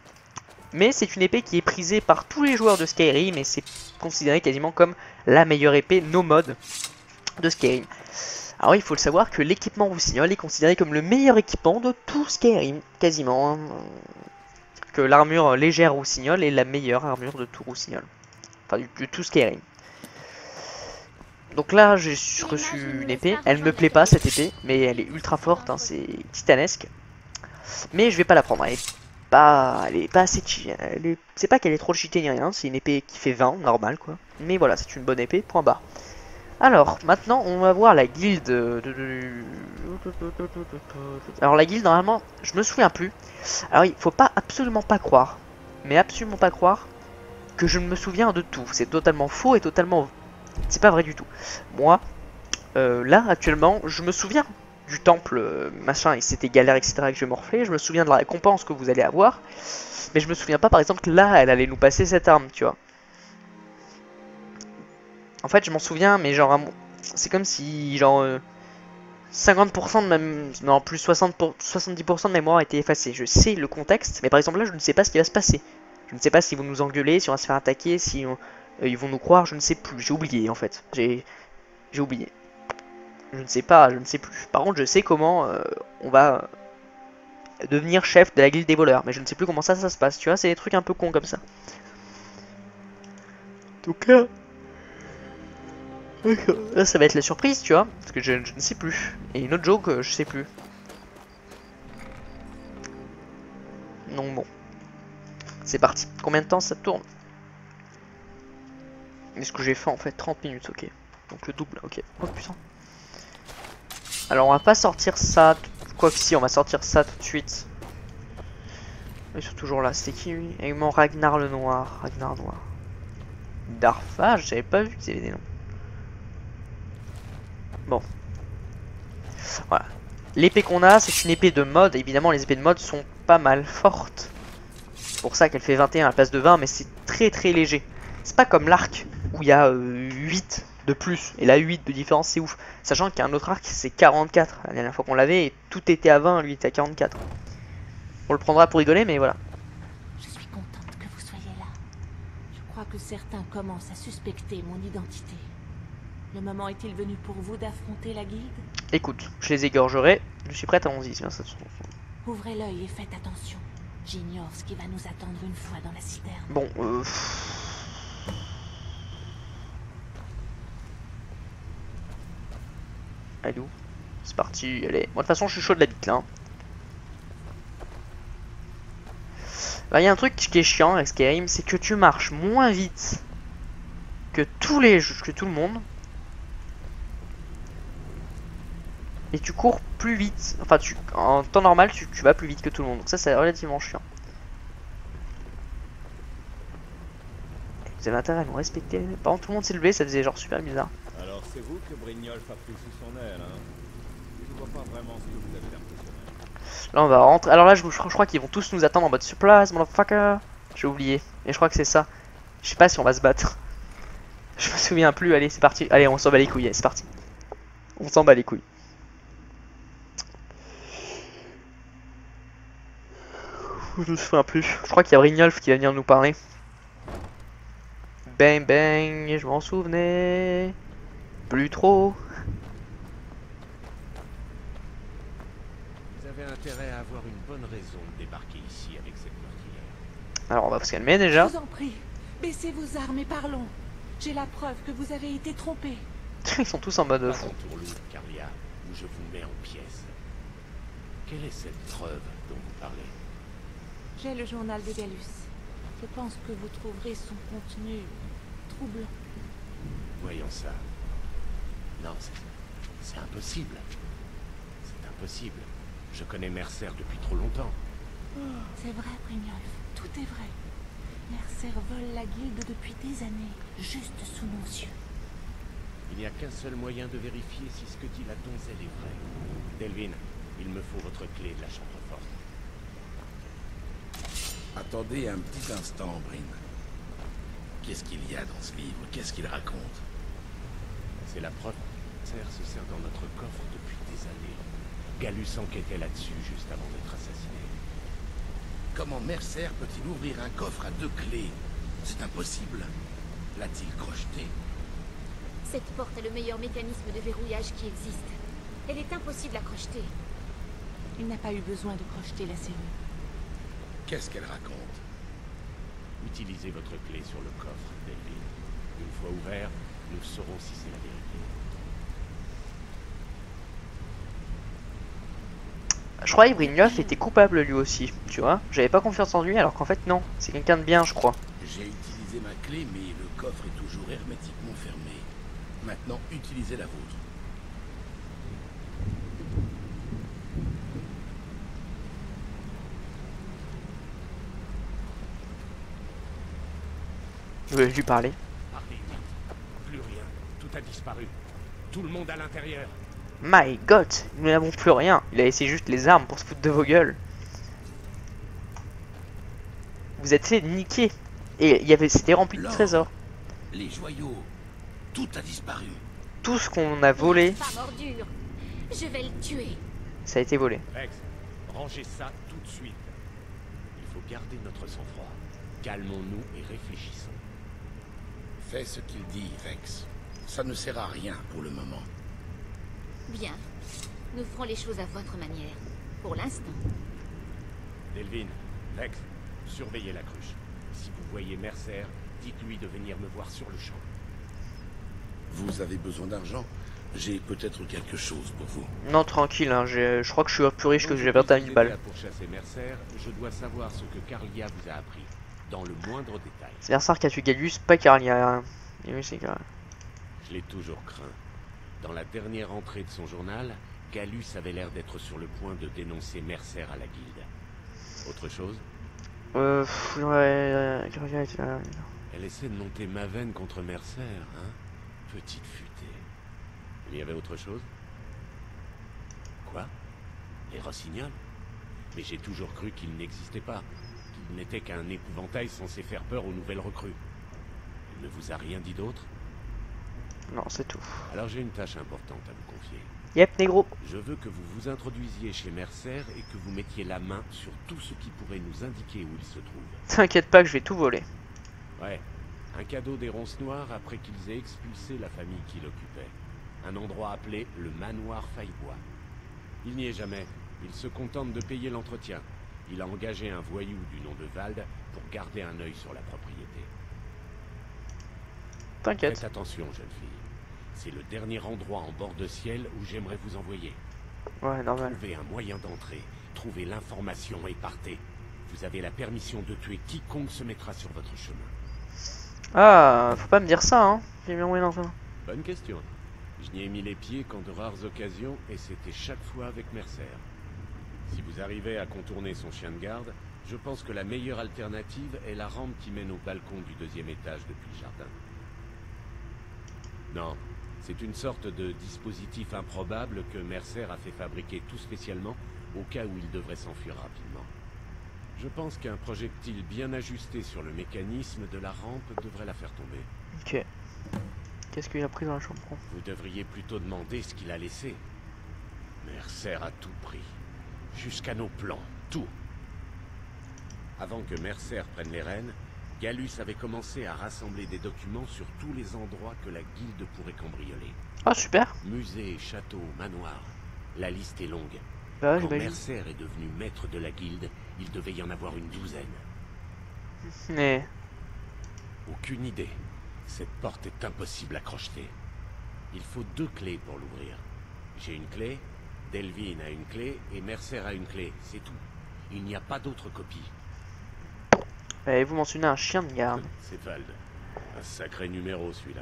A: Mais c'est une épée qui est prisée par tous les joueurs de Skyrim, et c'est considéré quasiment comme la meilleure épée no mode de Skyrim. Alors il faut le savoir que l'équipement rossignol est considéré comme le meilleur équipement de tout Skyrim, quasiment. Hein. Que l'armure légère rossignol est la meilleure armure de tout rossignol. Enfin de tout Skyrim. Donc là j'ai reçu une épée, elle me plaît pas cette épée, mais elle est ultra forte, hein, c'est titanesque. Mais je vais pas la prendre, elle est pas assez cheatée. C'est pas qu'elle est trop cheatée ni rien, c'est une épée qui fait 20, normal quoi. Mais voilà, c'est une bonne épée, point barre. Alors, maintenant, on va voir la guilde Alors, la guilde, normalement, je me souviens plus. Alors, il faut pas absolument pas croire, mais absolument pas croire que je ne me souviens de tout. C'est totalement faux et totalement... C'est pas vrai du tout. Moi, là, actuellement, je me souviens du temple, machin, et c'était galère, etc., avec Gémorphée. Je me souviens de la récompense que vous allez avoir. Mais je me souviens pas, par exemple, que là, elle allait nous passer cette arme, tu vois. En fait, je m'en souviens, mais genre, c'est comme si, genre, 50% de même, non, plus 70% de mémoire a été effacée. Je sais le contexte, mais par exemple là, je ne sais pas ce qui va se passer. Je ne sais pas s'ils vont nous engueuler, si on va se faire attaquer, si ils vont nous croire, je ne sais plus. J'ai oublié, en fait. J'ai oublié. Je ne sais pas, je ne sais plus. Par contre, je sais comment on va devenir chef de la guilde des voleurs, mais je ne sais plus comment ça se passe. Tu vois, c'est des trucs un peu cons comme ça. Donc là, ça va être la surprise, tu vois, parce que je ne sais plus. Et une autre joke, je sais plus. Non, bon. C'est parti. Combien de temps ça tourne? Est-ce que j'ai fait en fait 30 minutes, ok. Donc le double, ok. Oh putain. Alors on va pas sortir ça, quoi que si, on va sortir ça tout de suite. Ils sont toujours là, c'était qui lui? Également Ragnar le Noir, Ragnar Noir. Darfa, j'avais pas vu qu'ils avaient des noms. Bon. Voilà. L'épée qu'on a, c'est une épée de mode. Évidemment, les épées de mode sont pas mal fortes. C'est pour ça qu'elle fait 21 à la place de 20, mais c'est très très léger. C'est pas comme l'arc, où il y a 8 de plus. Et là, 8 de différence, c'est ouf. Sachant qu'il y a un autre arc, c'est 44. La dernière fois qu'on l'avait, tout était à 20, lui était à 44. On le prendra pour rigoler, mais voilà.
E: Je suis contente que vous soyez là. Je crois que certains commencent à suspecter mon identité. Le moment est-il venu pour vous d'affronter la guilde?
A: Écoute, je les égorgerai. Je suis prête, allons-y.
E: Ouvrez l'œil et faites attention. J'ignore ce qui va nous attendre une fois dans la citerne.
A: Bon, allez où? C'est parti, allez. Moi de toute façon je suis chaud de la bite là. Là il y a un truc qui est chiant avec Skyrim, c'est que tu marches moins vite que tout le monde. Et tu cours plus vite. Enfin en temps normal tu vas plus vite que tout le monde. Donc ça c'est relativement chiant. Vous avez intérêt à nous respecter. Par contre tout le monde s'est levé, ça faisait genre super bizarre.
F: Alors c'est vous que Brynjolf a pris sous son aile, hein? Je vois pas vraiment ce que vous avez l'impression.
A: Là on va rentrer. Alors là je crois qu'ils vont tous nous attendre en mode surprise, motherfucker. J'ai oublié. Et je crois que c'est ça. Je sais pas si on va se battre. Je me souviens plus. Allez c'est parti. Allez on s'en bat les couilles. Allez, c'est parti. On s'en bat les couilles. Je me souviens plus. Je crois qu'il y a Brynjolf qui va venir nous parler. Bang bang. Je m'en souvenais. Plus trop.
H: Vous avez intérêt à avoir une bonne raison de débarquer ici avec cette meurtrière.
A: Alors on va se calmer déjà.
E: Je vous en prie, baissez vos armes et parlons. J'ai la preuve que vous avez été trompé.
A: Ils sont tous en mode
H: Pas
A: fou.
H: ton tour lourd, Carlia, où je vous mets en pièces. Quelle est cette preuve dont vous parlez?
E: J'ai le journal de Gallus. Je pense que vous trouverez son contenu troublant.
H: Voyons ça. Non, c'est impossible. C'est impossible. Je connais Mercer depuis trop longtemps.
E: C'est vrai, Brynjolf, tout est vrai. Mercer vole la guilde depuis des années, juste sous nos yeux.
H: Il n'y a qu'un seul moyen de vérifier si ce que dit la donzelle est vrai. Delvin, il me faut votre clé de la chambre forte.
G: Attendez un petit instant, Bryn. Qu'est-ce qu'il y a dans ce livre? Qu'est-ce qu'il raconte?
H: C'est la preuve. Mercer se sert dans notre coffre depuis des années. Gallus enquêtait là-dessus juste avant d'être assassiné.
G: Comment Mercer peut-il ouvrir un coffre à 2 clés? C'est impossible. L'a-t-il crocheté?
I: Cette porte est le meilleur mécanisme de verrouillage qui existe. Elle est impossible à crocheter.
E: Il n'a pas eu besoin de crocheter la serrure.
G: Qu'est-ce qu'elle raconte?
H: Utilisez votre clé sur le coffre, Delvin. Une fois ouvert, nous saurons si c'est la vérité.
A: Je croyais que Brynjolf était coupable lui aussi, tu vois. J'avais pas confiance en lui alors qu'en fait non. C'est quelqu'un de bien je crois.
G: J'ai utilisé ma clé mais le coffre est toujours hermétiquement fermé. Maintenant, utilisez la vôtre.
A: Je vais lui parler.
H: Parlez vite. Plus rien. Tout a disparu. Tout le monde à l'intérieur.
A: My god, nous n'avons plus rien. Il a laissé juste les armes pour se foutre de vos gueules. Vous êtes fait niquer. Et il y avait, c'était rempli de
G: L'or,
A: trésors.
G: les joyaux, tout a disparu.
A: Tout ce qu'on a volé,
I: Pas mordure. Je vais le tuer.
A: ça a été volé.
H: Vex, rangez ça tout de suite. Il faut garder notre sang-froid. Calmons-nous et réfléchissons.
G: Fais ce qu'il dit, Vex. Ça ne sert à rien pour le moment.
I: Bien. Nous ferons les choses à votre manière. Pour l'instant.
H: Delvin, Vex, surveillez la cruche. Si vous voyez Mercer, dites-lui de venir me voir sur le champ.
G: Vous avez besoin d'argent? J'ai peut-être quelque chose pour vous.
A: Non, tranquille, hein, je crois que je suis plus riche que j'ai 20 000 balles.
H: Pour chasser Mercer, je dois savoir ce que Carlia vous a appris, dans le moindre détail.
A: C'est Mercer qui a tué Gallius, pas Carlia. Et oui, c'est grave.
H: Je l'ai toujours craint. Dans la dernière entrée de son journal, Gallus avait l'air d'être sur le point de dénoncer Mercer à la guilde. Autre chose?
A: Ouais, Carlia était là.
H: Elle essaie de monter Maven contre Mercer, hein? Petite futée. Il y avait autre chose? Quoi? Les Rossignols? Mais j'ai toujours cru qu'ils n'existaient pas. Qu'ils n'étaient qu'un épouvantail censé faire peur aux nouvelles recrues. Il ne vous a rien dit d'autre?
A: Non, c'est tout.
H: Alors j'ai une tâche importante à vous confier.
A: Yep, négro.
H: Je veux que vous vous introduisiez chez Mercer et que vous mettiez la main sur tout ce qui pourrait nous indiquer où il se trouve.
A: T'inquiète pas que je vais tout voler.
H: Ouais, un cadeau des ronces noires après qu'ils aient expulsé la famille qui l'occupait. Un endroit appelé le manoir Faillebois. Il n'y est jamais. Il se contente de payer l'entretien. Il a engagé un voyou du nom de Vald pour garder un œil sur la propriété.
A: T'inquiète.
H: Faites attention, jeune fille. C'est le dernier endroit en bord de ciel où j'aimerais vous envoyer.
A: Ouais, normal.
H: Trouvez un moyen d'entrer. Trouvez l'information et partez. Vous avez la permission de tuer quiconque se mettra sur votre chemin.
A: Ah, faut pas me dire ça, hein. J'ai bien moyen d'entrer.
H: Bonne question. Je n'y ai mis les pieds qu'en de rares occasions et c'était chaque fois avec Mercer. Si vous arrivez à contourner son chien de garde, je pense que la meilleure alternative est la rampe qui mène au balcon du deuxième étage depuis le jardin. Non, c'est une sorte de dispositif improbable que Mercer a fait fabriquer tout spécialement au cas où il devrait s'enfuir rapidement. Je pense qu'un projectile bien ajusté sur le mécanisme de la rampe devrait la faire tomber.
A: Ok. Qu'est-ce qu'il a pris dans la chambre?
H: Vous devriez plutôt demander ce qu'il a laissé. Mercer a tout pris. Jusqu'à nos plans. Tout. Avant que Mercer prenne les rênes, Gallus avait commencé à rassembler des documents sur tous les endroits que la guilde pourrait cambrioler.
A: Ah, super.
H: Musées, châteaux, manoirs. La liste est longue.
A: Bah,
H: Quand
A: j'imagine.
H: Mercer est devenu maître de la guilde, il devait y en avoir une douzaine.
A: Mais...
H: Aucune idée. Cette porte est impossible à crocheter. Il faut 2 clés pour l'ouvrir. J'ai une clé, Delvin a une clé et Mercer a une clé, c'est tout. Il n'y a pas d'autre copie.
A: Avez-vous mentionné un chien de garde?
H: C'est Vald. Un sacré numéro celui-là.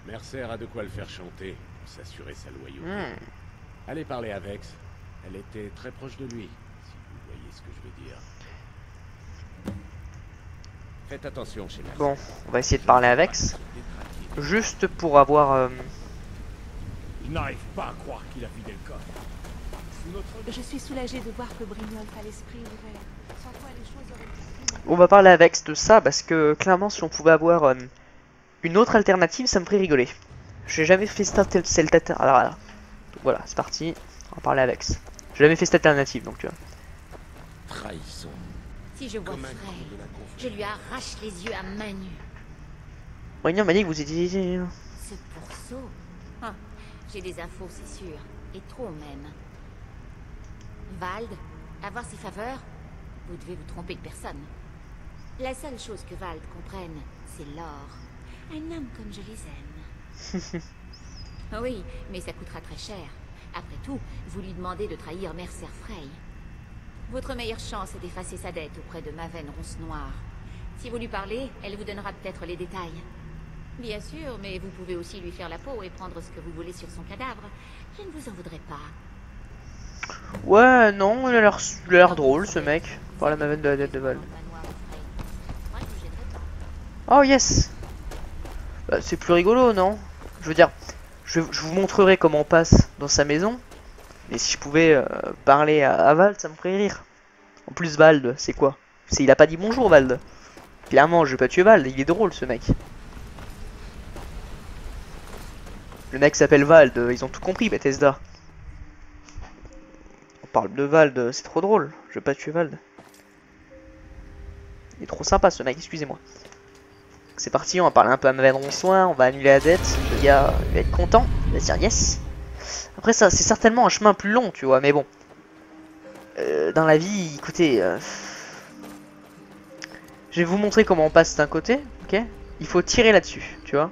H: Mercer a de quoi le faire chanter pour s'assurer sa loyauté. Allez parler à Vex. Elle était très proche de lui, si vous voyez ce que je veux dire. Faites attention chez Mercer.
A: Bon, on va essayer de parler avec. Juste pour avoir...
F: Je n'arrive pas à croire qu'il a vidé le coffre. Sous notre...
E: Je suis soulagée de voir que Brignoles a l'esprit ouvert. Sans quoi les choses auraient été plus...
A: On va parler avec de ça parce que clairement si on pouvait avoir une autre alternative ça me ferait rigoler. J'ai jamais fait cette alternative. Alors voilà, c'est parti. On va parler avec. J'ai jamais fait cette alternative donc tu vois.
G: Trahison.
I: Si je vois Frey, je lui arrache les yeux à main nue.
A: Brignoles m'a dit que vous étiez...
I: Ce pourceau. Ah, j'ai des infos, c'est sûr. Et trop même. Vald, avoir ses faveurs, vous devez vous tromper de personne. La seule chose que Vald comprenne, c'est l'or. Un homme comme je les aime. Oui, mais ça coûtera très cher. Après tout, vous lui demandez de trahir Mercer Frey. Votre meilleure chance est d'effacer sa dette auprès de Maven Ronce Noire. Si vous lui parlez, elle vous donnera peut-être les détails. Bien sûr, mais vous pouvez aussi lui faire la peau et prendre ce que vous voulez sur son cadavre. Je ne vous en voudrais pas.
A: Ouais, non, il a l'air drôle ce mec. Par la Maven de la dette de Val. Oh yes. Bah, c'est plus rigolo, non? Je veux dire, je vous montrerai comment on passe dans sa maison. Mais si je pouvais parler à Vald, ça me ferait rire. En plus, Vald, c'est quoi? Il a pas dit bonjour, Vald. Clairement, je vais pas tuer Vald, il est drôle ce mec. Le mec s'appelle Vald, ils ont tout compris, Bethesda. On parle de Vald, c'est trop drôle. Je vais pas tuer Vald. Il est trop sympa ce mec, excusez-moi. C'est parti, on va parler un peu à Maven soin, on va annuler la dette. Le gars il va être content, il va se dire yes. Après ça, c'est certainement un chemin plus long, tu vois, mais bon. Dans la vie, écoutez... je vais vous montrer comment on passe d'un côté, ok? Il faut tirer là-dessus, tu vois.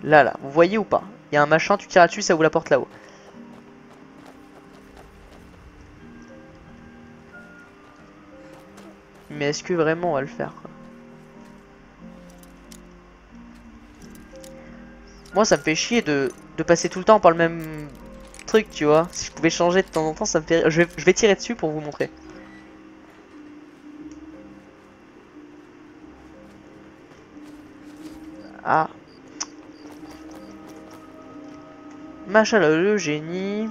A: Là, vous voyez ou pas? Il y a un machin, tu tires là-dessus, ça ouvre la porte là-haut. Mais est-ce que vraiment on va le faire, quoi? Moi ça me fait chier de passer tout le temps par le même truc, tu vois. Si je pouvais changer de temps en temps, ça me fait... Je vais tirer dessus pour vous montrer. Ah. Machallah, le génie.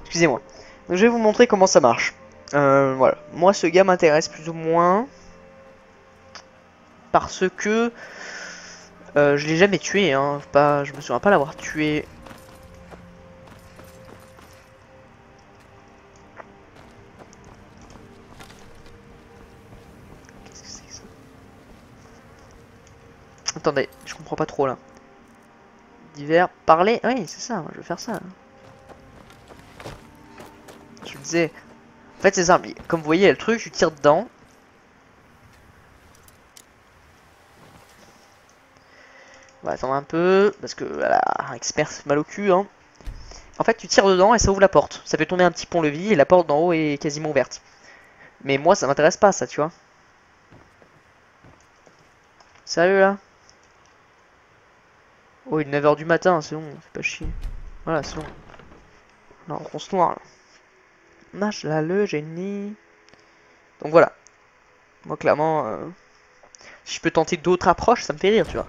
A: Excusez-moi. Donc, je vais vous montrer comment ça marche. Voilà. Moi, ce gars m'intéresse plus ou moins. Parce que... je l'ai jamais tué, hein. Je me souviens pas l'avoir tué. Qu'est-ce que c'est que ça? Attendez, je comprends pas trop là. Divers, parler. Oui, c'est ça, je vais faire ça. Je me disais. En fait, c'est simple. Comme vous voyez, il y a le truc, je tire dedans. On va attendre un peu, parce que voilà, un expert c'est mal au cul, hein. En fait, tu tires dedans et ça ouvre la porte. Ça fait tourner un petit pont-levis et la porte d'en haut est quasiment ouverte. Mais moi, ça m'intéresse pas, ça, tu vois. Sérieux, là? Oh, il est 9 h du matin, c'est bon, fais pas chier. Voilà, c'est bon. Là, on ronce noir, là. Marche là, le génie. Donc voilà. Moi, clairement, si je peux tenter d'autres approches, ça me fait rire, tu vois.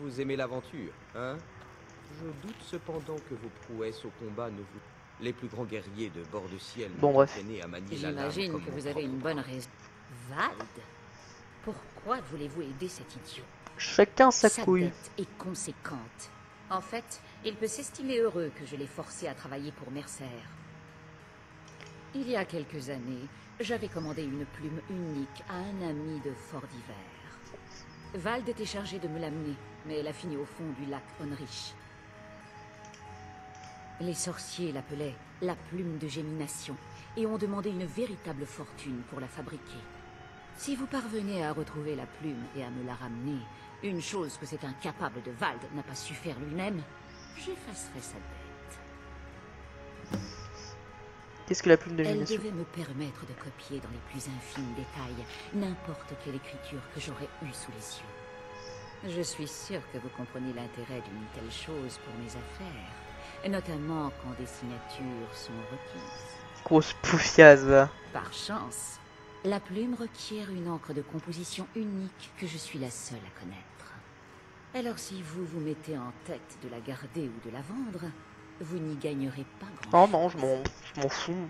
D: Vous aimez l'aventure, hein? Je doute cependant que vos prouesses au combat ne vous... Les plus grands guerriers de bord de ciel
A: bon, bref.
I: J'imagine que vous avez une bonne raison. Vald, pourquoi voulez-vous aider cet idiot?
A: Chacun sa couille.
I: Dette est conséquente. En fait, il peut s'estimer heureux que je l'ai forcé à travailler pour Mercer. Il y a quelques années, j'avais commandé une plume unique à un ami de Fort d'Hiver. Vald était chargé de me l'amener, mais elle a fini au fond du lac Onrich. Les sorciers l'appelaient la plume de gémination et ont demandé une véritable fortune pour la fabriquer. Si vous parvenez à retrouver la plume et à me la ramener, une chose que cet incapable de Vald n'a pas su faire lui-même, j'effacerai sa dette.
A: Qu'est-ce que la plume de gémination?
I: Elle devait me permettre de copier dans les plus infimes détails n'importe quelle écriture que j'aurais eue sous les yeux. Je suis sûr que vous comprenez l'intérêt d'une telle chose pour mes affaires, notamment quand des signatures sont requises.
A: Grosse poufiasse, va.
I: Par chance, la plume requiert une encre de composition unique que je suis la seule à connaître. Alors si vous vous mettez en tête de la garder ou de la vendre, vous n'y gagnerez pas grand-chose.
A: Oh non, je m'en fous.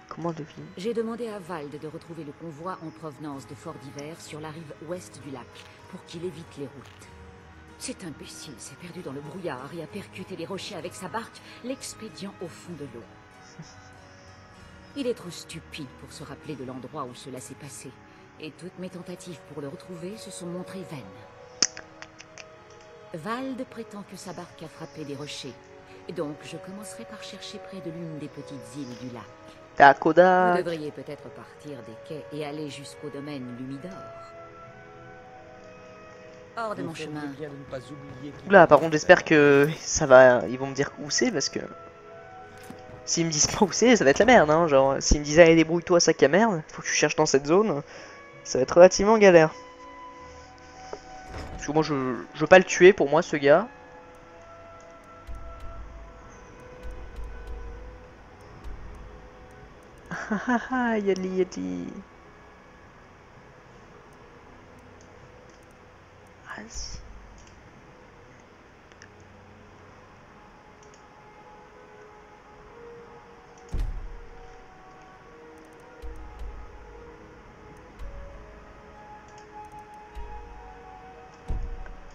A: Comment deviner?
I: J'ai demandé à Vald de retrouver le convoi en provenance de Fort d'Hiver sur la rive ouest du lac pour qu'il évite les routes. Cet imbécile s'est perdu dans le brouillard et a percuté les rochers avec sa barque, l'expédiant au fond de l'eau. Il est trop stupide pour se rappeler de l'endroit où cela s'est passé, et toutes mes tentatives pour le retrouver se sont montrées vaines. Vald prétend que sa barque a frappé des rochers, donc je commencerai par chercher près de l'une des petites îles du lac. Vous devriez peut-être partir des quais et aller jusqu'au domaine Lumidor. Hors de mon chemin.
A: Oula, par contre, j'espère que ça va. Ils vont me dire où c'est parce que. S'ils me disent pas où c'est, ça va être la merde, hein. Genre, s'ils me disent allez, débrouille-toi, sac à merde, faut que tu cherches dans cette zone, ça va être relativement galère. Parce que moi, je veux pas le tuer pour moi, ce gars. Hahaha, Yadli.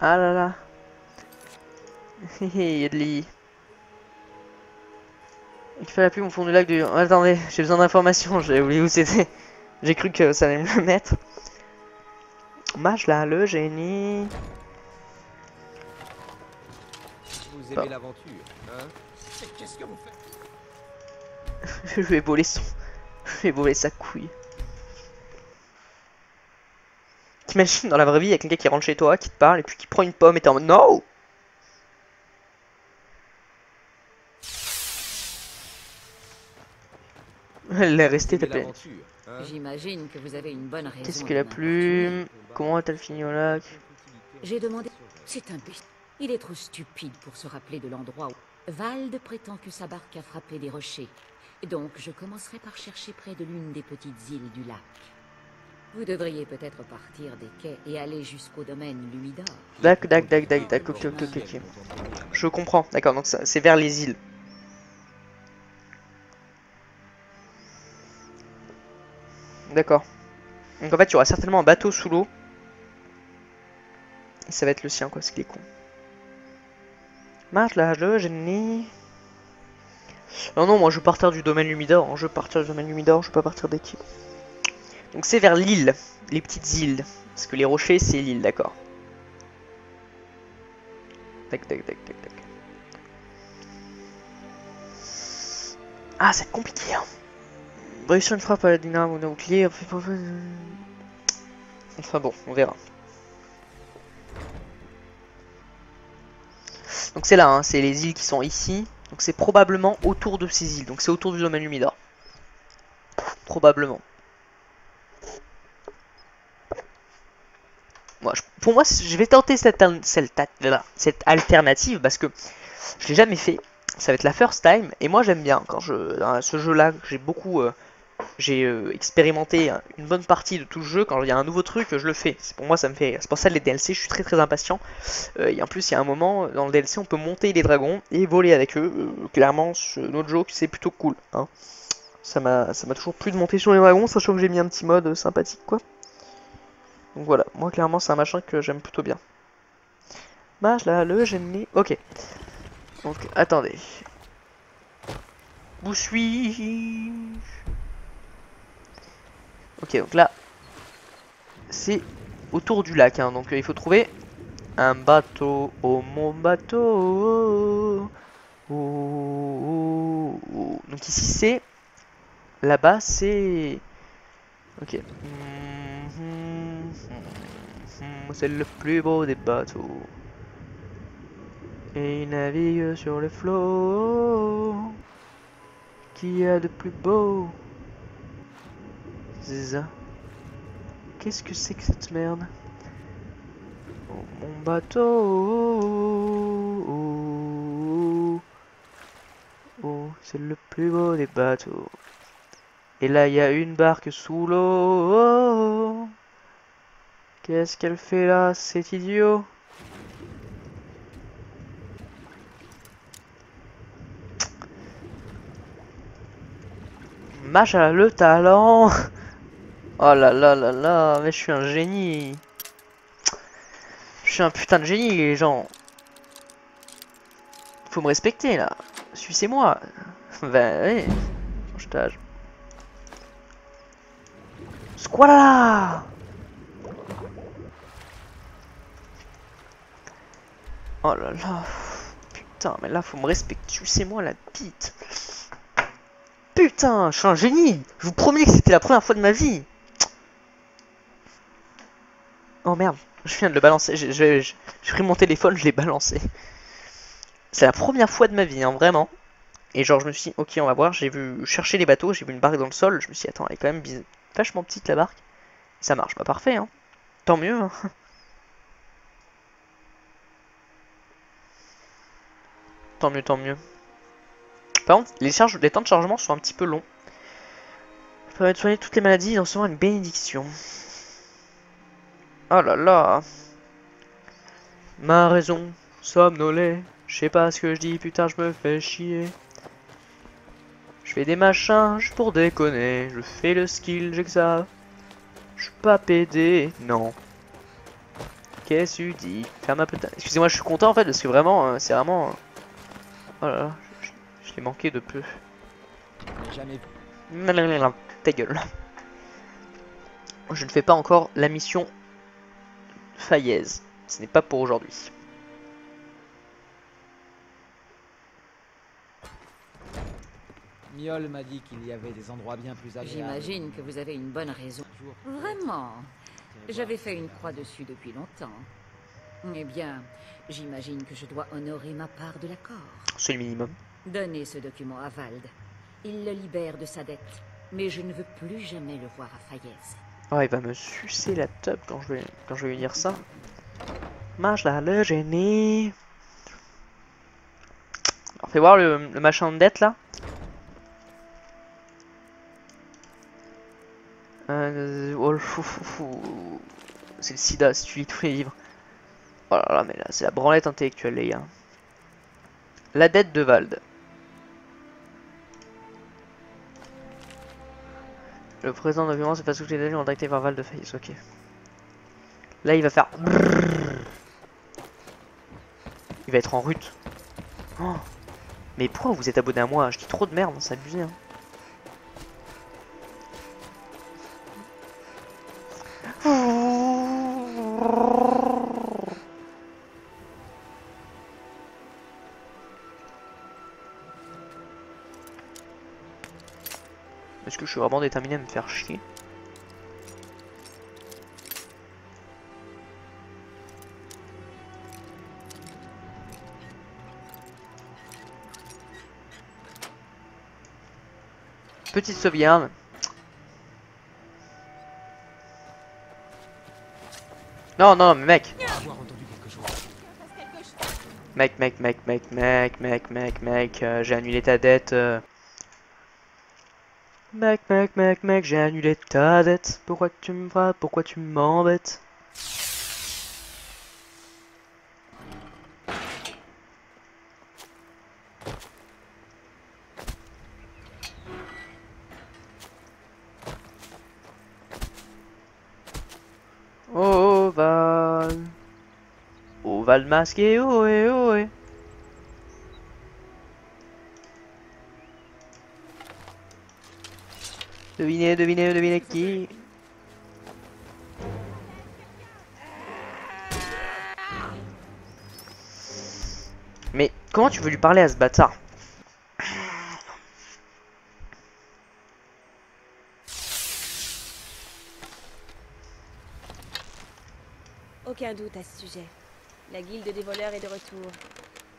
A: Ah là là. Il y a de l'île. Il fait la plume au fond du lac du... Attendez, j'ai besoin d'informations, j'ai oublié où c'était. J'ai cru que ça allait me le mettre. Mage là, le génie.
D: Vous aimez l'aventure, hein? Qu'est-ce que vous faites?
A: Je vais voler son... Je vais voler sa couille. T'imagines dans la vraie vie, il y a quelqu'un qui rentre chez toi, qui te parle, et puis qui prend une pomme et t'es en mode NO! Elle est restée tapée.
I: J'imagine que vous avez une bonne raison.
A: Qu'est-ce que la plume? Comment a-t-elle fini au lac?
I: J'ai demandé... C'est un bestiau. Il est trop stupide pour se rappeler de l'endroit où... Vald prétend que sa barque a frappé des rochers. Donc je commencerai par chercher près de l'une des petites îles du lac. Vous devriez peut-être partir des quais et aller jusqu'au domaine Lumidor.
A: D'accord, ok. Je comprends, d'accord, donc c'est vers les îles. D'accord. Donc en fait, il y aura certainement un bateau sous l'eau. Et ça va être le sien, quoi, ce qui est con. Marche là, le génie. Non, non, moi je veux partir du domaine Lumidor. Je veux partir du domaine Lumidor, je veux pas partir des quais. Donc c'est vers l'île, les petites îles. Parce que les rochers, c'est l'île, d'accord. Tac. Ah, c'est compliqué, hein. Réussir une frappe à la dynamo ou nucléaire. Enfin bon, on verra. Donc c'est là, hein, c'est les îles qui sont ici. Donc c'est probablement autour de ces îles. Donc c'est autour du domaine Lumidor. Probablement. Pour moi, je vais tenter cette alternative parce que je l'ai jamais fait. Ça va être la first time et moi j'aime bien quand dans ce jeu-là, j'ai beaucoup, expérimenté une bonne partie de tout le jeu. Quand il y a un nouveau truc, je le fais. Pour moi, ça me fait rire. C'est pour ça les DLC, je suis très impatient. Et en plus, il y a un moment dans le DLC, on peut monter les dragons et voler avec eux. Clairement, notre jeu, c'est plutôt cool. Hein. Ça m'a toujours plu de monter sur les dragons, sachant que j'ai mis un petit mode sympathique, quoi. Donc voilà, moi clairement c'est un machin que j'aime plutôt bien. Mage là, le génie. Ok. Donc attendez. Où suis-je? Ok, donc là, c'est autour du lac. Hein, donc il faut trouver un bateau. Oh mon bateau. Oh. Donc ici c'est... Là-bas c'est... Ok. C'est le plus beau des bateaux. Et il navigue sur les flots. Qui y a de plus beau? Ziza. Qu'est-ce que c'est que cette merde? Oh, mon bateau. Oh, c'est le plus beau des bateaux. Et là, il y a une barque sous l'eau. Qu'est-ce qu'elle fait là, cet idiot? Mâche a le talent. Oh là là là là, mais je suis un génie. Je suis un putain de génie, les gens. Faut me respecter là. Sucez-moi. Ben ouais. Chantage. Squala. Oh là là. Putain, mais là faut me respecter. Sucez-moi la bite. Putain, je suis un génie. Je vous promets que c'était la première fois de ma vie. Oh merde, je viens de le balancer. J'ai pris mon téléphone, je l'ai balancé. C'est la première fois de ma vie, hein, vraiment. Et genre je me suis dit, ok, on va voir. J'ai vu chercher les bateaux, j'ai vu une barque dans le sol. Je me suis dit, attends, elle est quand même vachement petite la barque. Ça marche pas parfait, hein. Tant mieux, hein. Tant mieux, tant mieux. Par contre, les temps de chargement sont un petit peu longs. Ça permet de soigner toutes les maladies et d'en recevoir une bénédiction. Oh là là. Ma raison somnolée. Je sais pas ce que je dis, putain, je me fais chier. Je fais des machins juste pour déconner. Je fais le skill, j'exave. Je suis pas pédé, non. Qu'est-ce que tu dis? Ferme un peu ta... Excusez-moi, je suis content en fait parce que vraiment, c'est vraiment... Oh là là, je l'ai manqué de peu.
C: Jamais vu.
A: Ta gueule. Je ne fais pas encore la mission Faillaise. Ce n'est pas pour aujourd'hui.
C: Miol m'a dit qu'il y avait des endroits bien plus agréables.
I: J'imagine que vous avez une bonne raison. Vraiment. J'avais fait une croix dessus depuis longtemps. Eh bien, j'imagine que je dois honorer ma part de l'accord.
A: C'est le minimum.
I: Donnez ce document à Vald. Il le libère de sa dette. Mais je ne veux plus jamais le voir à Faillaise.
A: Oh, il va me sucer la top quand je vais lui dire ça. Mange là, le génie. Alors, fais voir le machin de dette là. Oh, c'est le sida si tu lis tous les livres. Oh là là, mais là, c'est la branlette intellectuelle, les gars. La dette de Vald. Le président de violence est face à toutes les données contactées par Vald de Faillaise, ok. Là, il va faire... Il va être en rut. Oh. Mais pourquoi vous êtes abonné à moi? Je dis trop de merde, c'est abusé. Hein. Est-ce que je suis vraiment déterminé à me faire chier? Petite sauvegarde. Non, non, mais mec. Mec, j'ai annulé ta dette. Mec, j'ai annulé ta dette. Pourquoi tu me frappes? Pourquoi tu m'embêtes? Oh, Val. Oh, Val masqué, ohé, ohé. Devinez qui. Mais comment tu veux lui parler à ce bâtard?
J: Aucun doute à ce sujet. La guilde des voleurs est de retour.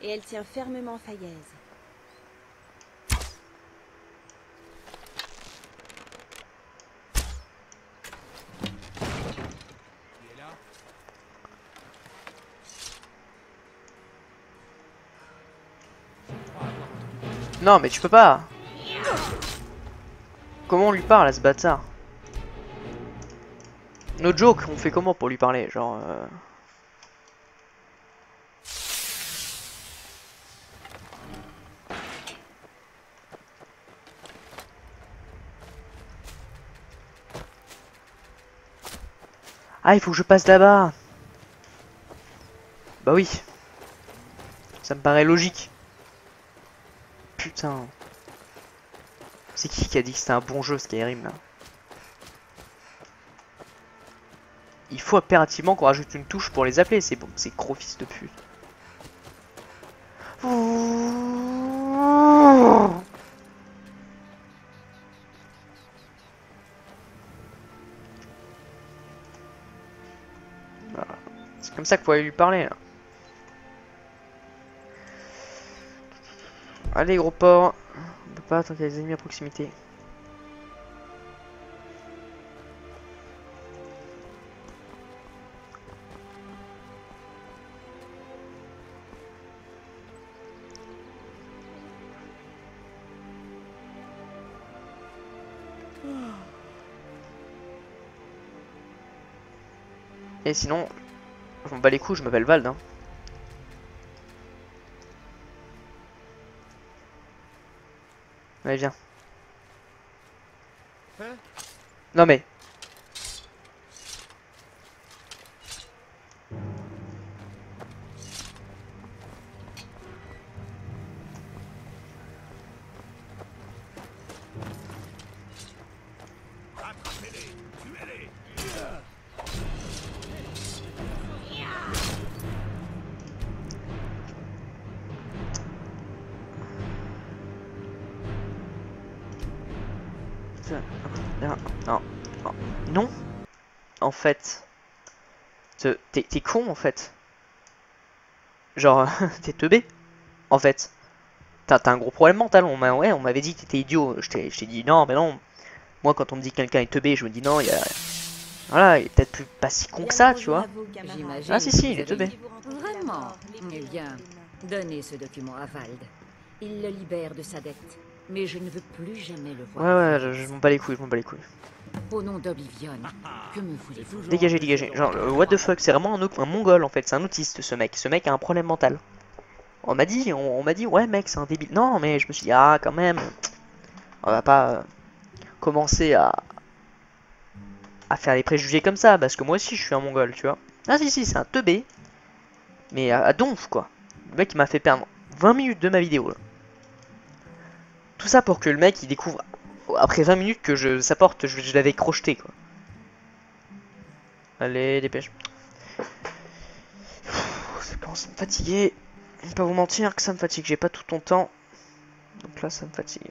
J: Et elle tient fermement Faillaise.
A: Non mais tu peux pas. Comment on lui parle à ce bâtard? No joke, on fait comment pour lui parler? Genre... Ah, il faut que je passe là-bas. Bah oui. Ça me paraît logique. Putain. C'est qui a dit que c'était un bon jeu Skyrim là? Il faut impérativement qu'on rajoute une touche pour les appeler, c'est bon, ces gros fils de pute. Voilà. C'est comme ça qu'il faut aller lui parler là. Allez gros porc, on peut pas tant qu'il y a des ennemis à proximité. Et sinon, je m'en bats les couilles, je m'appelle Vald. Hein. Allez, viens.
D: Hein?
A: Non mais... Non, non, non. En fait, t'es con en fait. Genre, t'es teubé. En fait, t'as un gros problème mental. On m'avait dit que t'étais idiot. Je t'ai dit non, mais non. Moi, quand on me dit que quelqu'un est teubé, je me dis non, il y a. Voilà, il est peut-être pas si con que ça, tu vois. Ah si, il est teubé.
I: Vraiment? Eh bien, donnez ce document à Vald. Il le libère de sa dette. Mais je ne veux plus jamais le voir.
A: Ouais, je m'en bats les couilles,
I: Au nom d'Oblivion, que me voulez-vous?
A: Dégagez. Genre, what the fuck, c'est vraiment un mongol en fait, c'est un autiste ce mec. Ce mec a un problème mental. On m'a dit, ouais mec, c'est un débile. Non, mais je me suis dit, ah quand même, on va pas commencer à faire des préjugés comme ça, parce que moi aussi je suis un mongol, tu vois. Ah si, c'est un teubé, mais à donf quoi. Le mec il m'a fait perdre 20 minutes de ma vidéo là. Tout ça pour que le mec il découvre après 20 minutes que sa porte je l'avais crocheté quoi. Allez, dépêche. Ça commence à me fatiguer. Je vais pas vous mentir que ça me fatigue, j'ai pas tout ton temps. Donc là ça me fatigue.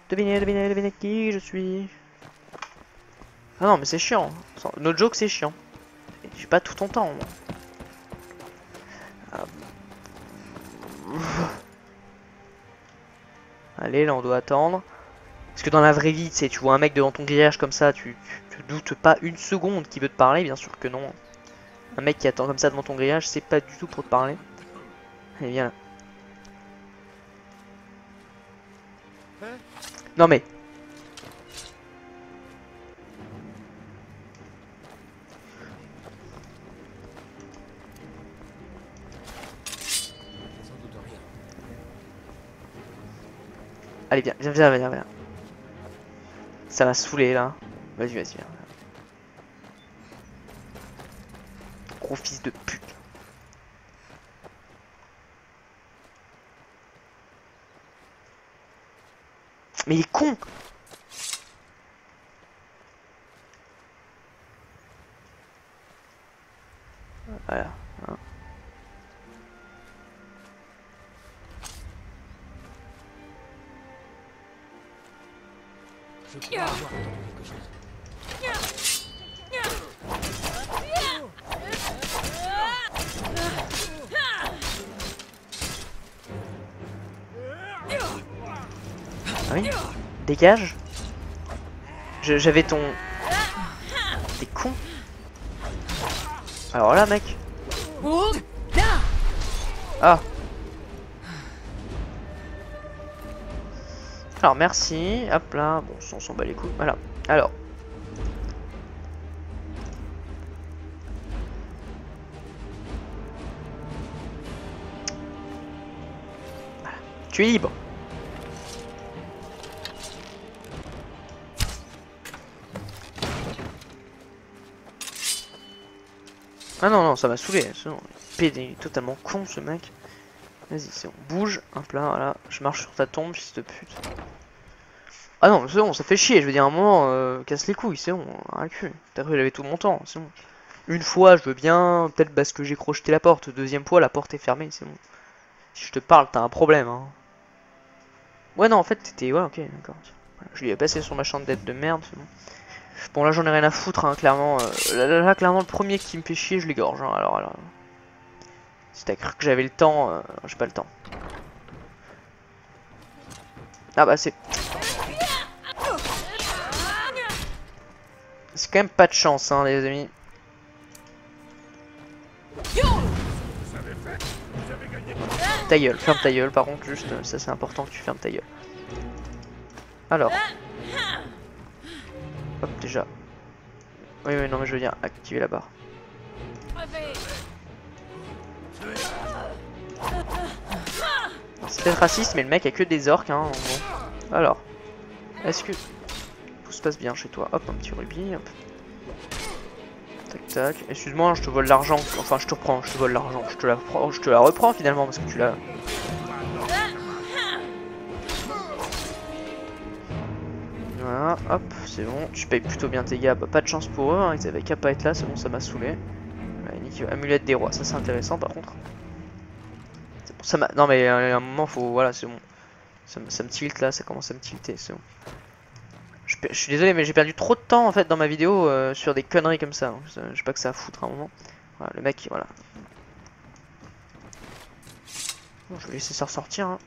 A: Devinez qui je suis. Ah non mais c'est chiant. No joke c'est chiant. J'ai pas tout ton temps moi. Allez, là on doit attendre. Parce que dans la vraie vie, tu vois un mec devant ton grillage comme ça, tu te doutes pas une seconde qu'il veut te parler, bien sûr que non. Un mec qui attend comme ça devant ton grillage, c'est pas du tout pour te parler. Allez, viens là. Non mais... Allez, viens. Ça va saouler là. Vas-y, viens. Gros fils de pute. Mais il est con. Voilà. Hein.
H: Je crois avoir entendu quelque chose.
A: Ah oui. Dégage. J'avais ton... T'es con. Alors là mec. Ah. Alors merci, hop là, bon on s'en bat les couilles, voilà, alors. Voilà. Tu es libre. Ah non, ça m'a saoulé, il est totalement con ce mec. Vas-y, c'est bon, bouge, hop là, voilà, je marche sur ta tombe, fils de pute. Ah non, c'est bon, ça fait chier, je veux dire, à un moment, casse les couilles, c'est bon, rien cul. T'as cru j'avais tout mon temps, c'est bon. Une fois, je veux bien, peut-être parce que j'ai crocheté la porte, deuxième fois, la porte est fermée, c'est bon. Si je te parle, t'as un problème, hein. Ouais, non, en fait, t'étais, ouais, ok, d'accord. Je lui ai passé sur ma champ de dette de merde, c'est bon. Bon, là, j'en ai rien à foutre, hein, clairement. Là, clairement, le premier qui me fait chier, je l'égorge, hein, alors. Si t'as cru que j'avais le temps, j'ai pas le temps. Ah bah c'est... C'est quand même pas de chance, hein, les amis. Ta gueule, ferme ta gueule, par contre, juste, ça c'est important que tu fermes ta gueule. Alors. Hop, déjà. Oui, non, mais je veux dire, activer la barre. C'est peut-être raciste, mais le mec a que des orques, hein, en gros. Alors, est-ce que tout se passe bien chez toi? Hop, un petit rubis, hop. Tac. Excuse-moi, je te vole l'argent. Enfin, je te reprends, je te vole l'argent. Je te la reprends finalement parce que tu l'as. Voilà, hop, c'est bon. Tu payes plutôt bien tes gars. Bah, pas de chance pour eux, hein. Ils avaient qu'à pas être là, c'est bon, ça m'a saoulé. Amulette des rois, ça c'est intéressant par contre. Ça non mais à un moment faut... Voilà c'est bon. Ça me tilte là, ça commence à me tilter, c'est bon. Je suis désolé, mais j'ai perdu trop de temps en fait dans ma vidéo sur des conneries comme ça. Je sais pas que ça à foutre à un moment. Voilà, le mec, voilà. Bon, je vais laisser ça ressortir. Hein.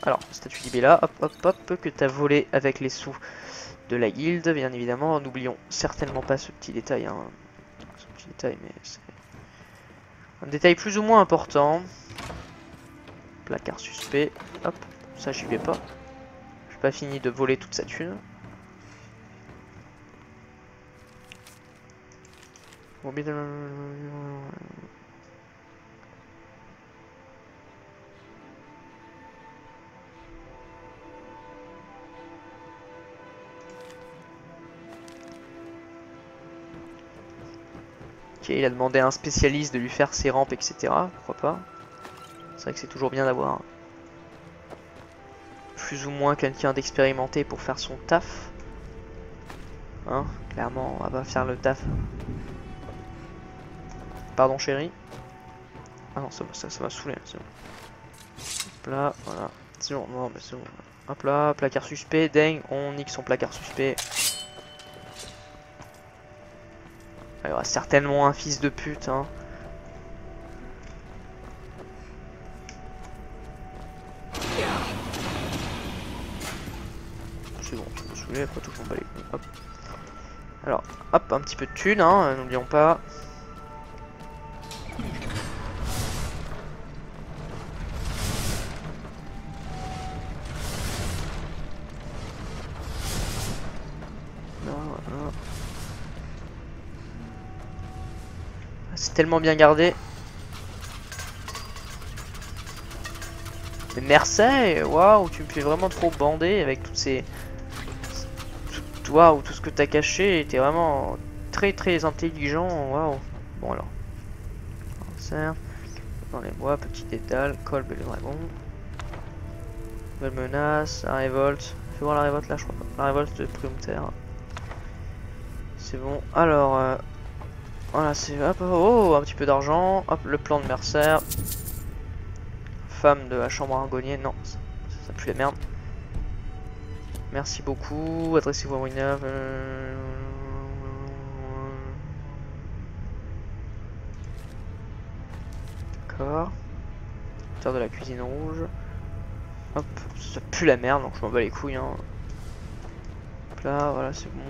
A: Alors, statue Libella, hop hop hop, que t'as volé avec les sous de la guilde, bien évidemment. N'oublions certainement pas ce petit détail. Hein. Ce petit détail, mais c'est un détail plus ou moins important. Placard suspect, hop, ça j'y vais pas. J'ai pas fini de voler toute sa thune. Ok, il a demandé à un spécialiste de lui faire ses rampes, etc. Pourquoi pas? C'est vrai que c'est toujours bien d'avoir plus ou moins quelqu'un d'expérimenté pour faire son taf. Hein, clairement, on va pas faire le taf. Pardon chérie. Ah non, ça m'a saoulé, c'est bon. Hop là, voilà. C'est bon, non mais c'est bon. Hop là, placard suspect, dang, on nique son placard suspect. Il y aura certainement un fils de pute, hein. C'est bon, je me saoulais, après tout je m'en bats les couilles. Hop. Alors, hop, un petit peu de thune, hein, n'oublions pas. C'est tellement bien gardé. Mais merci, waouh, tu me fais vraiment trop bander avec toutes ces... Waouh, tout ce que t'as caché était vraiment très intelligent, waouh. Bon alors. Cancer, dans les bois, petit dédale, colbe et le dragon. Nouvelle menace, la révolte. Fais voir la révolte là, je crois pas. La révolte de Priumter. C'est bon, alors... Voilà, c'est hop, oh, un petit peu d'argent, hop, le plan de Mercer. Femme de la chambre argonienne, non, ça pue la merde. Merci beaucoup, adressez-vous à Winner. D'accord. Terre de la cuisine rouge. Hop, ça pue la merde, donc je m'en bats les couilles. Hein. Hop là, voilà, c'est bon.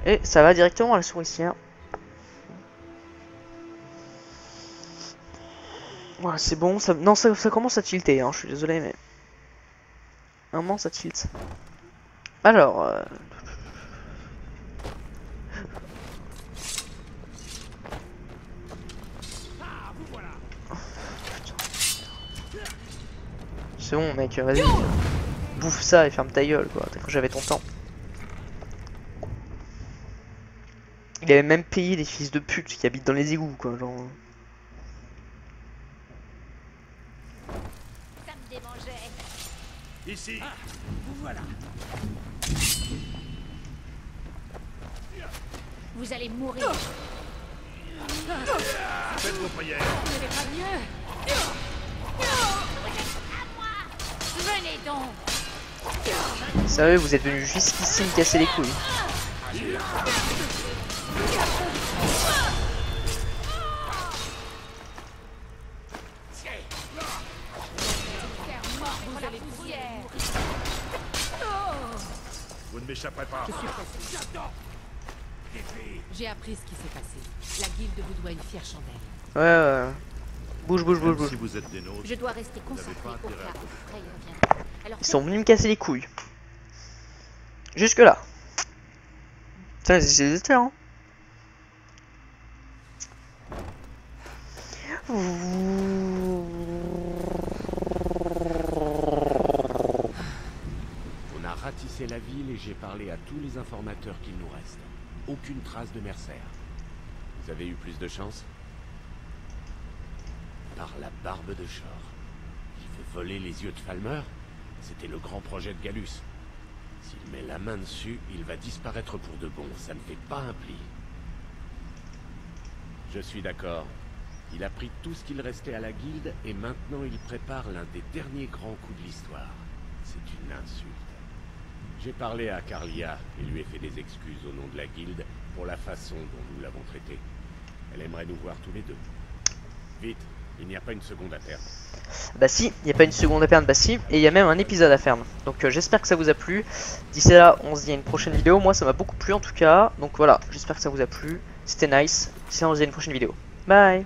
A: Et ça va directement à la souricière. Voilà, c'est bon. Ça... Non, ça commence à tilter. Hein, je suis désolé, mais... Un moment, ça tilte. Alors... C'est bon, mec. Vas-y. Bouffe ça et ferme ta gueule, quoi. T'as cru que j'avais ton temps. Il avait même payé des fils de pute qui habitent dans les égouts, quoi, genre...
I: Ça me démangeait.
B: Ici. Vous voilà.
I: Vous allez mourir.
B: Faites vos prières.
I: Vous n'avez pas mieux. À moi. Venez donc.
A: Sérieux, vous êtes venu jusqu'ici me casser les couilles.
B: Vous ne m'échapperez pas.
K: Je suis pressé. J'ai appris ce qui s'est passé. La guilde vous doit une fière chandelle.
A: Ouais. Bouge.
B: Si vous êtes des nôtres,
I: Je dois rester concentré au cas où Frey revient. Alors,
A: Ils sont venus me casser les couilles. Jusque là. Putain, c'est des hein.
H: On a ratissé la ville et j'ai parlé à tous les informateurs qu'il nous reste. Aucune trace de Mercer. Vous avez eu plus de chance? Par la barbe de Shor. Il veut voler les yeux de Falmer? C'était le grand projet de Gallus. S'il met la main dessus, il va disparaître pour de bon. Ça ne fait pas un pli. Je suis d'accord. Il a pris tout ce qu'il restait à la guilde et maintenant il prépare l'un des derniers grands coups de l'histoire.
G: C'est une insulte. J'ai parlé à Carlia et lui ai fait des excuses au nom de la guilde pour la façon dont nous l'avons traitée. Elle aimerait nous voir tous les deux. Vite, il n'y a pas une seconde à perdre.
A: Bah si, il n'y a pas une seconde à perdre, bah si, et il y a même un épisode à faire. Donc j'espère que ça vous a plu. D'ici là, on se dit à une prochaine vidéo. Moi ça m'a beaucoup plu en tout cas. Donc voilà, j'espère que ça vous a plu. C'était nice. D'ici là, on se dit à une prochaine vidéo. Bye.